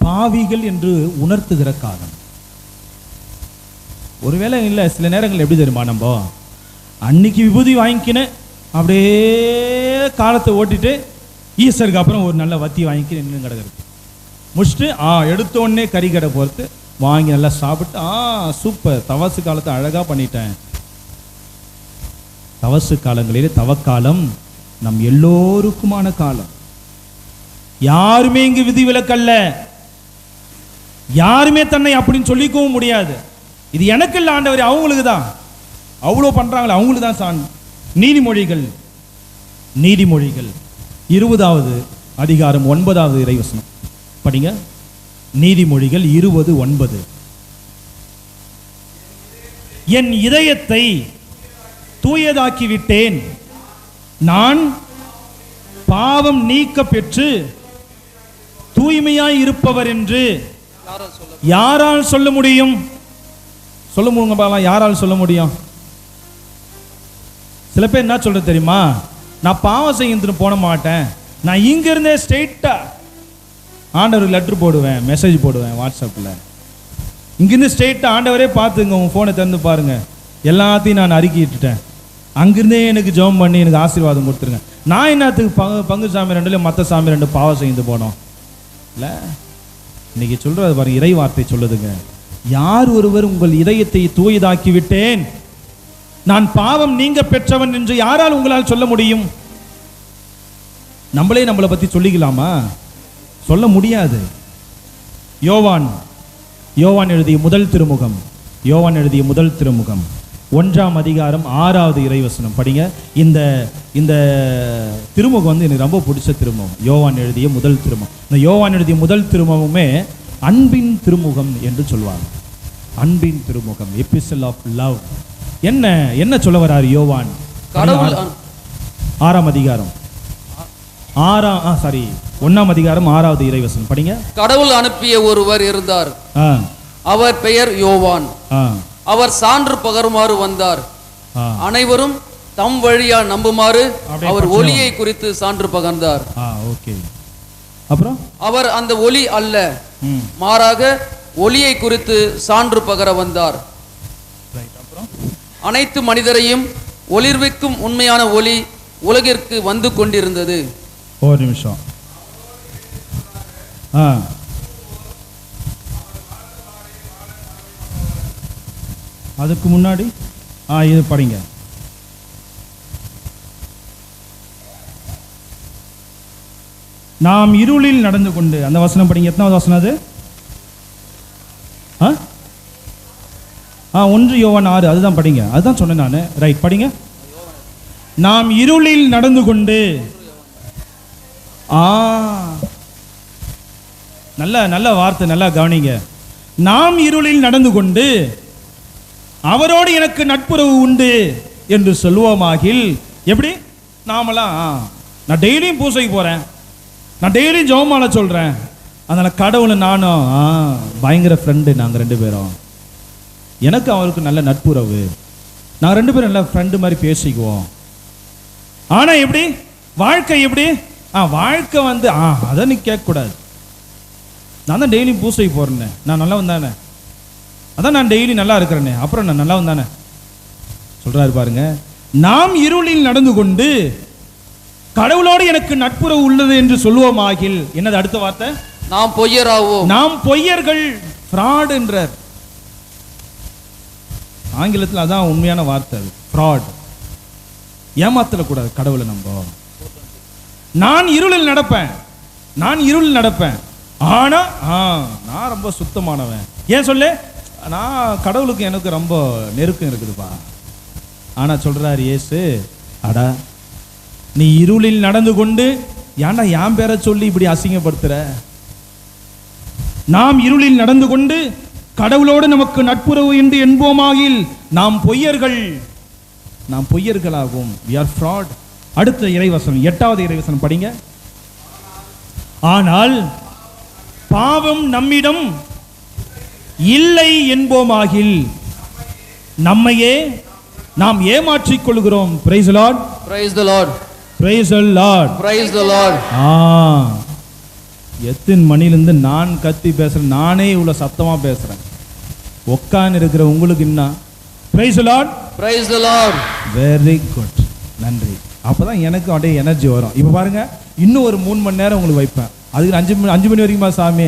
பாவிகள் என்று உணர்த்துகிற காலம். ஒருவேளை இல்லை, சில நேரங்கள் எப்படி தெரியுமா, நம்ம அன்னைக்கு விபூதி வாங்கிக்கினேன் அப்படியே காலத்தை ஓட்டிட்டு ஈஸ்டருக்கு அப்புறம் ஒரு நல்ல வத்தி வாங்கிக்கின்னு இன்னும் கிடக்கிறது முடிச்சுட்டு எடுத்த உடனே கறி கடை போகிறது வாங்கி நல்லா சாப்பிட்டு சூப்பர், தவசு காலத்தை அழகாக பண்ணிட்டேன். தவசு காலங்களிலே தவக்காலம் நம் எல்லோருக்குமான காலம். யாருமே இங்கு விதிவிலக்கல்ல, யாருமே தன்னை அப்படின்னு சொல்லிக்கவும் முடியாது. இது எனக்கு இல்லை ஆண்டவர், அவங்களுக்கு தான் அவ்வளோ பண்றாங்களே, அவங்களுக்கு தான் சான். நீதிமொழிகள் 20வது அதிகாரம் 9வது இறைவசனம் படிங்க. நீதிமொழிகள் 20:9. என் இதயத்தை தூயதாக்கி விட்டேன், நான் பாவம் நீக்க பெற்று தூய்மையாய் இருப்பவர் என்று யாரால் சொல்ல முடியும்? சொல்ல முடியுங்க, யாரால் சொல்ல முடியும்? சில பேர் என்ன சொல்றது தெரியுமா, நான் பாவம் செய்யறதுன்னு போன மாட்டேன், நான் இங்க இருந்தே ஸ்ட்ரெயிட்டா ஆண்டவருக்கு லெட்டர் போடுவேன், மெசேஜ் போடுவேன் வாட்ஸ்அப்பில், இங்கிருந்து ஸ்ட்ரெயிட்டா ஆண்டவரே பார்த்துங்க, உங்க போனை திறந்து பாருங்க, எல்லாத்தையும் நான் அறிக்கிட்டுட்டேன், அங்கிருந்தே எனக்கு ஜெபம் பண்ணி எனக்கு ஆசீர்வாதம் கொடுத்துருங்க. நான் என்னத்துக்கு பங்கு சாமி 2 மற்ற சாமி 2 பாவம் செய்து போனோம் இல்லை? இன்னைக்கு சொல்றது பாருங்க, இறை வார்த்தை சொல்லுதுங்க, யார் ஒருவர் உங்கள் இதயத்தை தூயதாக்கி விட்டேன், நான் பாவம் நீங்க பெற்றவன் என்று யாரால் உங்களால் சொல்ல முடியும்? நம்மளே நம்மளை பத்தி சொல்லிக்கலாமா? சொல்ல முடியாது. யோவான் எழுதிய முதல் திருமுகம் 1ஆம் அதிகாரம் 6வது இறைவசனம் படிங்க. இந்த திருமுகம் வந்து எனக்கு ரொம்ப பிடிச்ச திருமுகம், யோவான் எழுதிய முதல் திருமுகம். இந்த யோவான் எழுதிய முதல் திருமுகமே அன்பின் திருமுகம் என்று சொல்வாங்க. அன்பின் திருமுகம், எபிஸ்டல் ஆஃப் லவ். என்ன சொல்ல வரார் யோவான்? 6ஆம் அதிகாரம் 1ஆம் அதிகாரம் 6வது இறைவசனம் படிங்க. கடவுள் அனுப்பிய ஒருவர் இருந்தார், அவர் பெயர் யோவான். அவர் சான்று பகருமாறு வந்தார், அனைவரும் தம் வழியா நம்புமாறு அவர் ஒளியை குறித்து சான்று பகர்ந்தார். ஓகே, அப்புறம் அவர் அந்த ஒளி அல்ல, மாறாக ஒளியை குறித்து சான்று பகர வந்தார். அனைத்து மனிதரையும் ஒளிர்விக்கும் உண்மையான ஒளி உலகிற்கு வந்து கொண்டிருந்தது. ஒரு நிமிஷம், அதுக்கு முன்னாடி இது படிங்க. நாம் இருளில் நடந்து கொண்டு, அந்த வசனம் படிங்க. எத்தனாவது வசனம் அது? 1 யோவான் 6, அதுதான் படிங்க, அதுதான் சொன்னேன் நான். ரைட், படிங்க. நாம் இருளில் நடந்து கொண்டு நல்ல நல்ல வார்த்தை, நல்லா கவனிங்க. நாம் இருளில் நடந்து கொண்டு அவரோடு எனக்கு நட்புறவு உண்டு என்று சொல்லுவோமாகில், எப்படி நாமெல்லாம் நான் டெய்லியும் பூசைக்கு போறேன், நான் டெய்லியும் ஜெபமாலை சொல்றேன், அதனால கடவுளை நானும் பயங்கர ஃப்ரெண்டு, நாங்கள் 2 பேரும், எனக்கு அவருக்கு நல்ல நட்புறவு, நாங்கள் 2 பேரும் நல்ல ஃப்ரெண்டு மாதிரி பேசிக்குவோம். ஆனா எப்படி வாழ்க்கை, எப்படி வாழ்க்கை வந்து அதை நீ கேட்கக்கூடாது. நான் தான் டெய்லியும் பூசைக்கு போறேன்னு, நான் நல்லா வந்தானே, அதான் நான் டெய்லி நல்லா இருக்கிறேனே, அப்புறம் நான் நல்லா வந்தானே சொல்றாரு பாருங்க. நாம் இருளில் நடந்து கொண்டு கடவுளோடு எனக்கு நட்புறவு உள்ளது என்று சொல்லுவோமாகில், என்னது அடுத்த வார்த்தை? நாம் பொய்யராவோம். நாம் பொய்யர்கள், ஃப்ராட் என்றார். ஆங்கிலத்தில் அதான் உண்மையான வார்த்தை, ஃப்ராட். ஏமாத்தக்கூடாது கடவுளை. நம்ம நான் இருளில் நடப்பேன், நான் இருளில் நடப்பேன், ஆனா நான் ரொம்ப சுத்தமானவன். ஏன் சொல்லு, நான் கடவுளுக்கு எனக்கு ரொம்ப நெருக்கம் இருக்குதுப்பா. ஆனா சொல்றாரு இயேசு, அடா நீ இருளில் நடந்து கொண்டு ஏன்னா என் பேரை சொல்லி இப்படி அசிங்கப்படுத்துற? நாம் இருளில் நடந்து கொண்டு கடவுளோடு நமக்கு நட்புறவு என்று என்போமாகில் நாம் பொய்யர்கள், நாம் பொய்யர்களாகும். we are fraud. அடுத்த இறைவசனம், 8வது இறைவசனம் படிங்க. ஆனால் பாவம் நம்மிடம் இல்லை என்போமாகில் நம்மையே நாம் ஏமாற்றிக் கொள்கிறோம். praise the lord, praise the lord, praise the lord, praise the lord. எத்தனை மணிலிருந்து நான் கத்தி பேசுறேன், நானே இவ்வளவு சத்தமா பேசுறேன், உட்கார்ந்து இருக்கிற உங்களுக்கு என்ன? praise the lord, praise the lord. very good, நன்றி. அப்பதான் எனக்கு அப்படியே எனர்ஜி வரும். இப்ப பாருங்க, இன்னும் ஒரு 3 மணி நேரம் உங்களுக்கு வைப்பேன், அதுக்கு 5 மணி வரைக்குமா சாமி,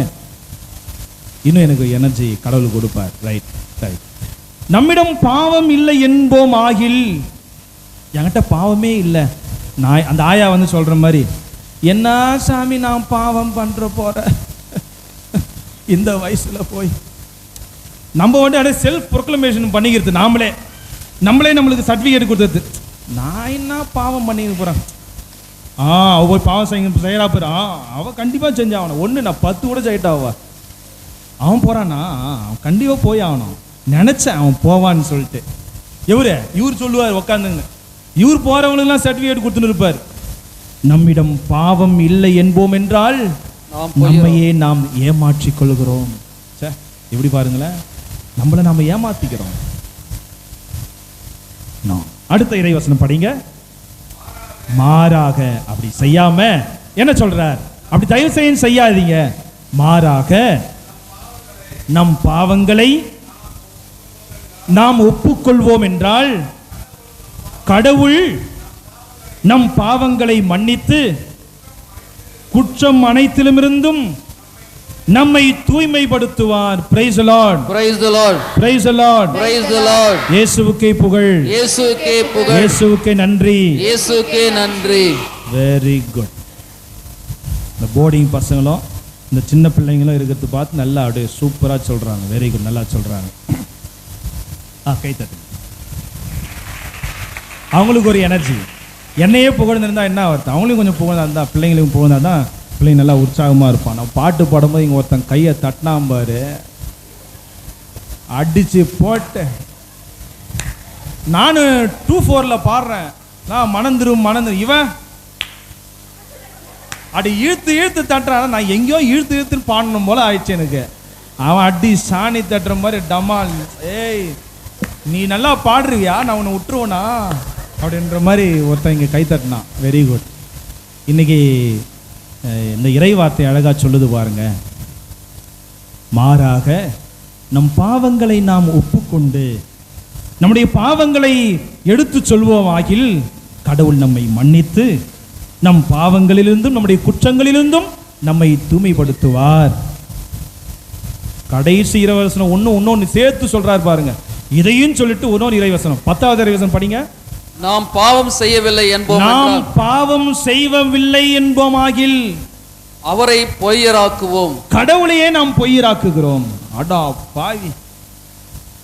இன்னும் எனக்கு எனர்ஜி கடவுள் கொடுப்பார். Right right. நம்மிடம் பாவம் இல்லை என்போம் ஆகில், என்கிட்ட பாவமே இல்லை. நான் அந்த ஆயா வந்து சொல்ற மாதிரி, என்ன சாமி நான் பாவம் பண்ற போற இந்த வயசுல போய் நம்ம வந்து அப்படியே செல்ஃப் ப்ரொக்ளமேஷன் பண்ணிக்கிறது, நாமளே நம்மளுக்கு சர்டிஃபிகேட் கொடுத்தது, நான் என்ன பாவம் பண்ணிக்க போறேன், அவ போய் பாவம் செய்யறா பேர், அவ கண்டிப்பா செஞ்சாகணும், ஒன்று நான் 10 கூட செய்யிட்டாவா, அவன் போறானா அவன் கண்டிப்பா போய் ஆகணும், நினைச்சேன் அவன் போவான்னு சொல்லிட்டு. இவர் சொல்லுவார் உட்காந்துங்க, இவர் போறவங்களுக்குலாம் சர்டிஃபிகேட் கொடுத்துன்னு இருப்பார். நம்மிடம் பாவம் இல்லை என்போம் என்றால் நம்மையே நாம் ஏமாற்றிக் கொள்கிறோம். எப்படி பாருங்களேன், நம்மளை நாம ஏமாத்திக்கிறோம். அடுத்த இறைவசனம் படிங்க. மாறாக அப்படி செய்யாம என்ன சொல்றார், அப்படி தயவு செய்து செய்யாதீங்க, மாறாக நம் பாவங்களை நாம் ஒப்புக்கொள்வோம் என்றால் கடவுள் நம் பாவங்களை மன்னித்து குற்றம் அனைத்திலுமிருந்தும் நம்மை தூய்மைப்படுத்துவார். praise the lord, praise the lord, praise the lord, praise the lord. இயேசுவுக்கே புகழ், இயேசுவுக்கே புகழ், இயேசுவுக்கே நன்றி, இயேசுவுக்கே நன்றி. Very good. இந்த போர்டிங் பசங்களும் இந்த சின்ன பிள்ளைங்களும் இருக்கிறது பார்த்து நல்லா அப்படியே சூப்பரா சொல்றாங்க. வெரி குட், நல்லா சொல்றாங்க. கை தட்டு. அவங்களுக்கு ஒரு எனர்ஜி. என்னையே புகழ்ந்திருந்தா என்ன அர்த்தம், அவங்களையும் கொஞ்சம் புகழ்ந்தா இருந்தா பிள்ளைங்களுக்கும் புகழ்ந்தா தான் பிள்ளைங்க நல்லா உற்சாகமாக இருப்பான். நான் பாட்டு பாடும்போது இங்கே ஒருத்தன் கையை தட்டினாம்பாரு, அடிச்சு போட்டு நான் 2/4 பாடுறேன், நான் மணந்துரும் இவன் அடி இழுத்து தட்டுறான், நான் எங்கேயோ இழுத்துன்னு பாடணும் போல ஆயிடுச்சு எனக்கு. அவன் அடி சாணி தட்டுற மாதிரி டமால், ஏய் நீ நல்லா பாடுறியா, நான் உன்னை விட்டுருவேனா அப்படின்ற மாதிரி ஒருத்தன் இங்கே கை தட்டினான். Very good. இன்னைக்கு இந்த இறைவார்த்தை அழகா சொல்லுது பாருங்க. மாறாக நம் பாவங்களை நாம் ஒப்புக்கொண்டு நம்முடைய பாவங்களை எடுத்து சொல்வோம் ஆகில் கடவுள் நம்மை மன்னித்து நம் பாவங்களிலிருந்தும் நம்முடைய குற்றங்களிலிருந்தும் நம்மை தூய்மைப்படுத்துவார். கடைசி இறைவசனம் இன்னொன்னு சேர்த்து சொல்றார் பாருங்க. இதையும் சொல்லிட்டு இன்னொரு இறைவசனம், 10வது இறைவசனம் படிங்க. நாம் பாவம் செய்யவில்லை என்போம், நாம் பாவம் செய்யவில்லை என்போமாகில் அவரை பொய்யராக்குவோம். கடவுளையே நாம் பொய்யராக்குகிறோம். அடா பாவி,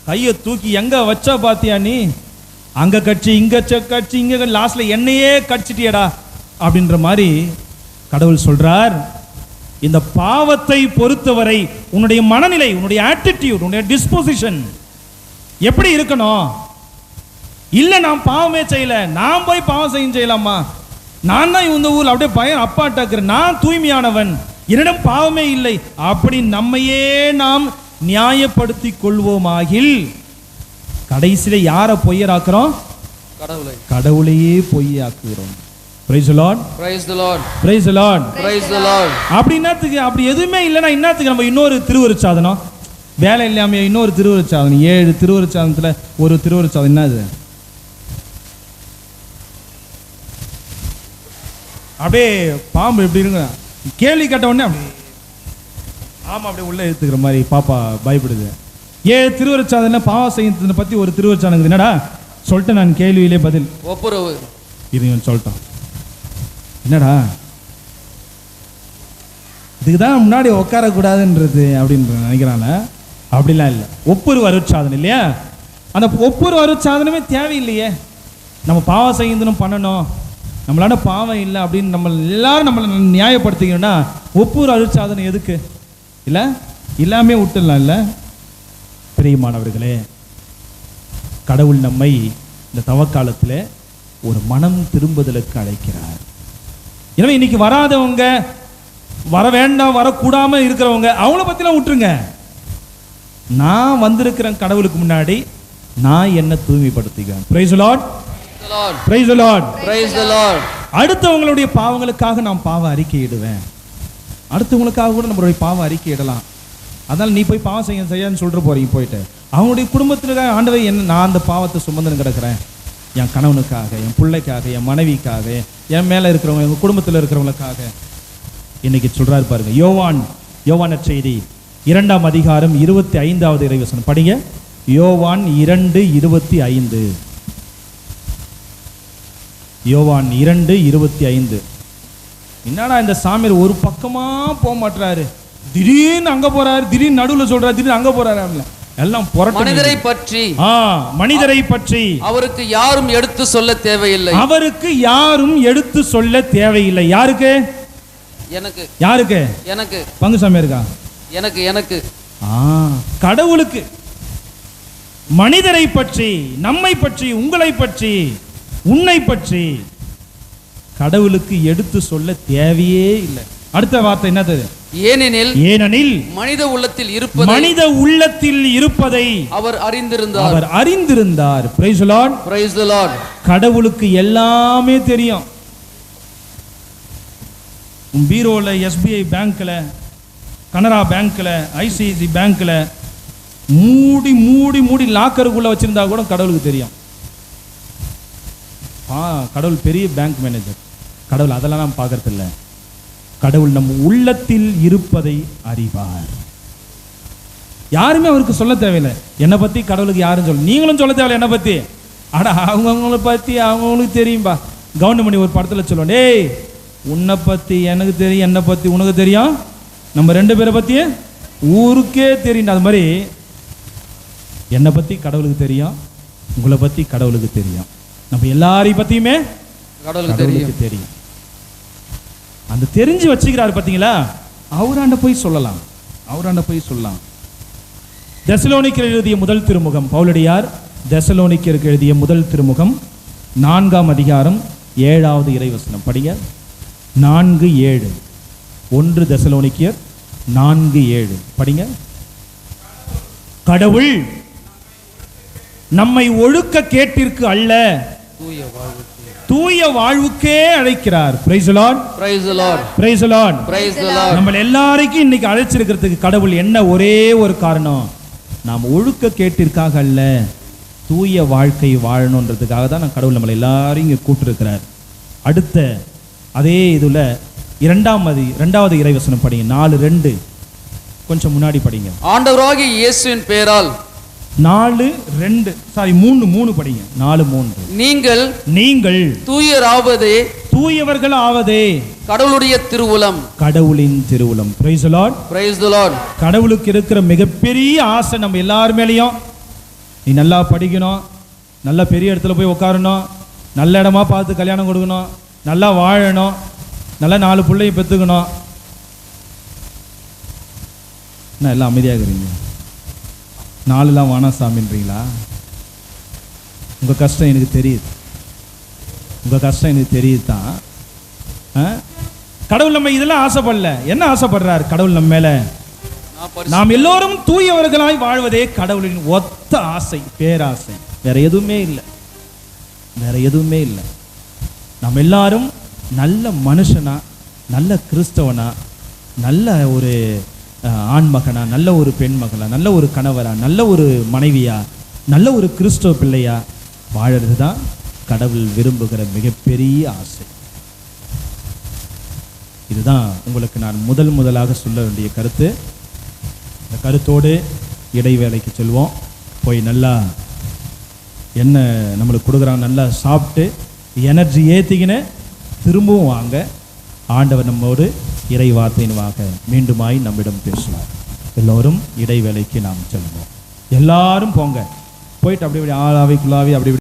கையை தூக்கி எங்க வச்சா பாத்தியா நீ, அங்க கட்சி இங்க கட்சி இங்க லாஸ்ட்ல என்னையே கட்சிட்டியடா அப்படின்ற மாதிரி கடவுள் சொல்றார். இந்த பாவத்தை பொறுத்தவரை உன்னுடைய மனநிலை, உன்னுடைய ஆட்டிடியூட், உன்னுடைய டிஸ்போசிஷன் எப்படி இருக்கணும்? இல்ல நான் பாவமே செய்யல, நான் போய் பாவம் செய்யலாமா, நான் தான் இந்த ஊர்ல அப்படியே பயம் அப்பாட்டாக்குறேன், நான் தூய்மையானவன், என்னிடம் பாவமே இல்லை, அப்படி நம்மையே நாம் நியாயப்படுத்தி கொள்வோமாகில் கடைசியில யாரை பொய்யராக்குறோம்? கடவுளையே பொய்யாக்குகிறோம். Praise the Lord. Praise the Lord. Praise the Lord. Praise the Lord. அப்படி என்னத்துக்கு? அப்படி எதுவுமே இல்லைன்னா என்னத்துக்கு நம்ம இன்னொரு திருவருட்சாதனம்? வேலை இல்லாம இன்னொரு திருவருட்சாதனம், 7 திருவருட்சாதனத்துல ஒரு திருவருட்சாதனம் என்னது? அப்படியே பாம்பு எப்படி இருங்க, கேள்வி கேட்ட உடனே அப்படி ஆமா அப்படியே உள்ள எடுத்துக்கிற மாதிரி பாப்பா பயப்படுது. 7 திருவருட்சாதனம் பாவ செய்யறதை பத்தி ஒரு திருவருட்சாதனம் என்னடா சொல்லிட்டு நான் கேள்வியிலே பதில் ஒப்புரவு இது சொல்லிட்டோம். என்னடா இதுக்கு தான் முன்னாடி உட்காரக்கூடாதுன்றது அப்படின்னு நினைக்கிறாங்க. அப்படிலாம் இல்லை. ஒப்புரவு அருட்சாதனம் இல்லையா? அந்த ஒப்புரவு அருட்சாதனமே தேவையில்லையே. நம்ம பாவம் செய்யணும் பண்ணணும், நம்மளால பாவம் இல்லை அப்படின்னு நம்ம எல்லாரும் நம்மளை நியாயப்படுத்திக்கணும்னா ஒப்புரவு அருட்சாதனம் எதுக்கு? இல்லை எல்லாமே விட்டுடலாம். இல்லை பிரியமானவர்களே, கடவுள் நம்மை இந்த தவக்காலத்தில் ஒரு மனம் திரும்புதலுக்கு அழைக்கிறார். எனவே இன்னைக்கு வராதவங்க, வர வேண்டாம் வரக்கூடாம இருக்கிறவங்க அவங்கள பத்திலாம் விட்டுருங்க. நான் வந்திருக்கிறேன் கடவுளுக்கு முன்னாடி, நான் என்ன தூய்மைப்படுத்திக்கிறேன். Praise the Lord. Praise the Lord. Praise the Lord. அடுத்தவங்களுடைய பாவங்களுக்காக நான் பாவ அறிக்கை இடுவேன். அடுத்தவங்களுக்காக கூட நம்மளுடைய பாவ அறிக்கை இடலாம். அதனால நீ போய் பாவம் செய்யன்னு சொல்ற போறீங்க போயிட்டு அவங்களுடைய குடும்பத்திற்காக ஆண்டவை என்ன, நான் அந்த பாவத்தை சுமந்து கிடக்கிறேன். என் கணவனுக்காக, என் பிள்ளைக்காக, என் மனைவிக்காக, என் மேல இருக்கிறவங்க, எங்க குடும்பத்தில் இருக்கிறவங்களுக்காக இன்னைக்கு சொல்றாரு பாருங்க. யோவான் செய்தி 2ஆம் அதிகாரம் 25வது இறைவசனம் படிங்க. யோவான் 2:25. யோவான் 2:25. என்னடா இந்த சாமியார் ஒரு பக்கமா போக மாட்டாரு, திடீர்னு அங்க போறாரு, திடீர்னு நடுவில் சொல்றாரு, திடீர்னு அங்க போறாரு. எல்லாம் மனிதரை பற்றி அவருக்கு யாரும் எடுத்து சொல்ல தேவையில்லை. அவருக்கு யாரும் எடுத்து சொல்ல தேவையில்லை. யாருக்கு? எனக்கு. யாருக்கு? எனக்கு. பங்குசாமி இருக்கா? எனக்கு. கடவுளுக்கு மனிதரை பற்றி, நம்மை பற்றி, உங்களை பற்றி, உன்னை பற்றி கடவுளுக்கு எடுத்து சொல்ல தேவையே இல்லை. அடுத்த வார்த்தை என்னது? ஏனெனில் மனித உள்ளத்தில் இருப்பதை அவர் அறிந்திருந்தார். Praise the Lord. Praise the Lord. கடவுளுக்கு எல்லாமே தெரியும். உன் பீரோல SBI பேங்க்ல, கனரா பேங்க்ல, ICICI பேங்க்ல மூடி மூடி மூடி லாக்கருக்குள்ள வச்சிருந்தா கூட கடவுளுக்கு தெரியும். கடவுள் பெரிய பேங்க் மேனேஜர். கடவுள் அதெல்லாம் நாம் பார்க்கறது இல்லை. கடவுள் நம்ம உள்ளத்தில் இருப்பதை அறிவார். யாருமே அவருக்கு சொல்ல தேவையில்லை. என்னை பத்தி கடவுளுக்கு யாரும் சொல்ல, நீங்களும் சொல்ல தேவையில்லை என்னை பத்தி. ஆனா அவங்கவுங்களை பத்தி அவங்கவுங்களுக்கு தெரியும்பா. கவுண்டமணி ஒரு படத்துல சொல்லுவோம், டேய் உன்னை பத்தி எனக்கு தெரியும், என்னை பத்தி உனக்கு தெரியும், நம்ம 2 பேரை பத்தி ஊருக்கே தெரியும். அது மாதிரி என்னை பத்தி கடவுளுக்கு தெரியும், உங்களை பத்தி கடவுளுக்கு தெரியும், நம்ம எல்லாரையும் பத்தியுமே கடவுளுக்கு தெரியும். அந்த தெரிஞ்சு வச்சுக்கிறாரு பாத்தீங்களா, அவராண்ட போய் சொல்லலாம். தெசலோனிக்கர் எழுதிய முதல் திருமுகம், பவுலடியார் தெசலோனிக்கருக்கு எழுதிய முதல் திருமுகம் 4ஆம் அதிகாரம் 7வது இறைவசனம் படிங்க. 4:7. 1 தெசலோனிக்கர் 4:7 படிங்க. கடவுள் நம்மை ஒழுக்க கேட்டிற்கு அல்ல, தூய வாழ்வுக்கே அழைக்கிறார். Praise the Lord. Praise the Lord. Praise the Lord. Praise the Lord. நம்ம எல்லாரையும் இன்னைக்கு அழைச்சிருக்கிறதுக்கு கடவுள் என்ன ஒரே ஒரு காரணம், நாம் ஒழுக்க கேட்டிற்காக அல்ல, தூய வாழ்க்கை வாழணுன்றதுக்காக தான் கடவுள் நம்மளை எல்லாரையும் இங்கே கூப்பிட்டுருக்கிறார். அடுத்த அதே இதுல 2வது இறைவசனம் படிங்க. 4:2 கொஞ்சம் முன்னாடி படிங்க. ஆண்டவராகிய இயேசுவின் பெயரால் 3 படிங்க. 4:3. நீங்கள் தூயவர்கள் ஆவதே கடவுளுடைய திருவுளம், கடவுளின் திருவுளம். Praise the Lord. Praise the Lord. கடவுளுக்கு இருக்கிற மிகப்பெரிய ஆசை நம்ம எல்லார் மேலேயும், நீ நல்லா படிக்கணும், நல்ல பெரிய இடத்துல போய் உட்காரணும், நல்ல இடமா பார்த்து கல்யாணம் கொடுக்கணும், நல்லா வாழணும், நல்லா 4 பிள்ளையும் பெற்றுக்கணும். என்ன எல்லாம் அமைதியாக இருக்கிறீங்க? 4 வேணாம் சாமின்றீங்களா? உங்கள் கஷ்டம் எனக்கு தெரியுது, உங்கள் கஷ்டம் எனக்கு தெரியுது தான். கடவுள் நம்ம இதெல்லாம் ஆசைப்படல. என்ன ஆசைப்படுறார் கடவுள் நம்ம மேல? நாம் எல்லோரும் தூயவர்களாய் வாழ்வதே கடவுளின் ஒத்த ஆசை, பேராசை. வேற எதுவுமே இல்லை, வேற எதுவுமே இல்லை. நாம் எல்லாரும் நல்ல மனுஷனா, நல்ல கிறிஸ்தவனா, நல்ல ஒரு ஆண்மகனா, நல்ல ஒரு பெண் மகளா, நல்ல ஒரு கணவரா, நல்ல ஒரு மனைவியா, நல்ல ஒரு கிறிஸ்தவ பிள்ளையா வாழறது தான் கடவுள் விரும்புகிற மிகப்பெரிய ஆசை. இதுதான் உங்களுக்கு நான் முதலாக சொல்ல வேண்டிய கருத்து. இந்த கருத்தோடு இடைவேளைக்கு செல்வோம். போய் நல்லா என்ன நம்மளுக்கு கொடுக்குறாங்க, நல்லா சாப்பிட்டு எனர்ஜி ஏற்றிக்கின்னு திரும்பவும் வாங்க. ஆண்டவர் நம்மோடு இறை வார்த்தையின்வாக மீண்டுமாய் நம்மிடம் பேசுவார். எல்லோரும் இடைவேளைக்கு நாம் செல்வோம். எல்லாரும் போங்க, போயிட்டு அப்படி ஆளாவி குழாவி அப்படி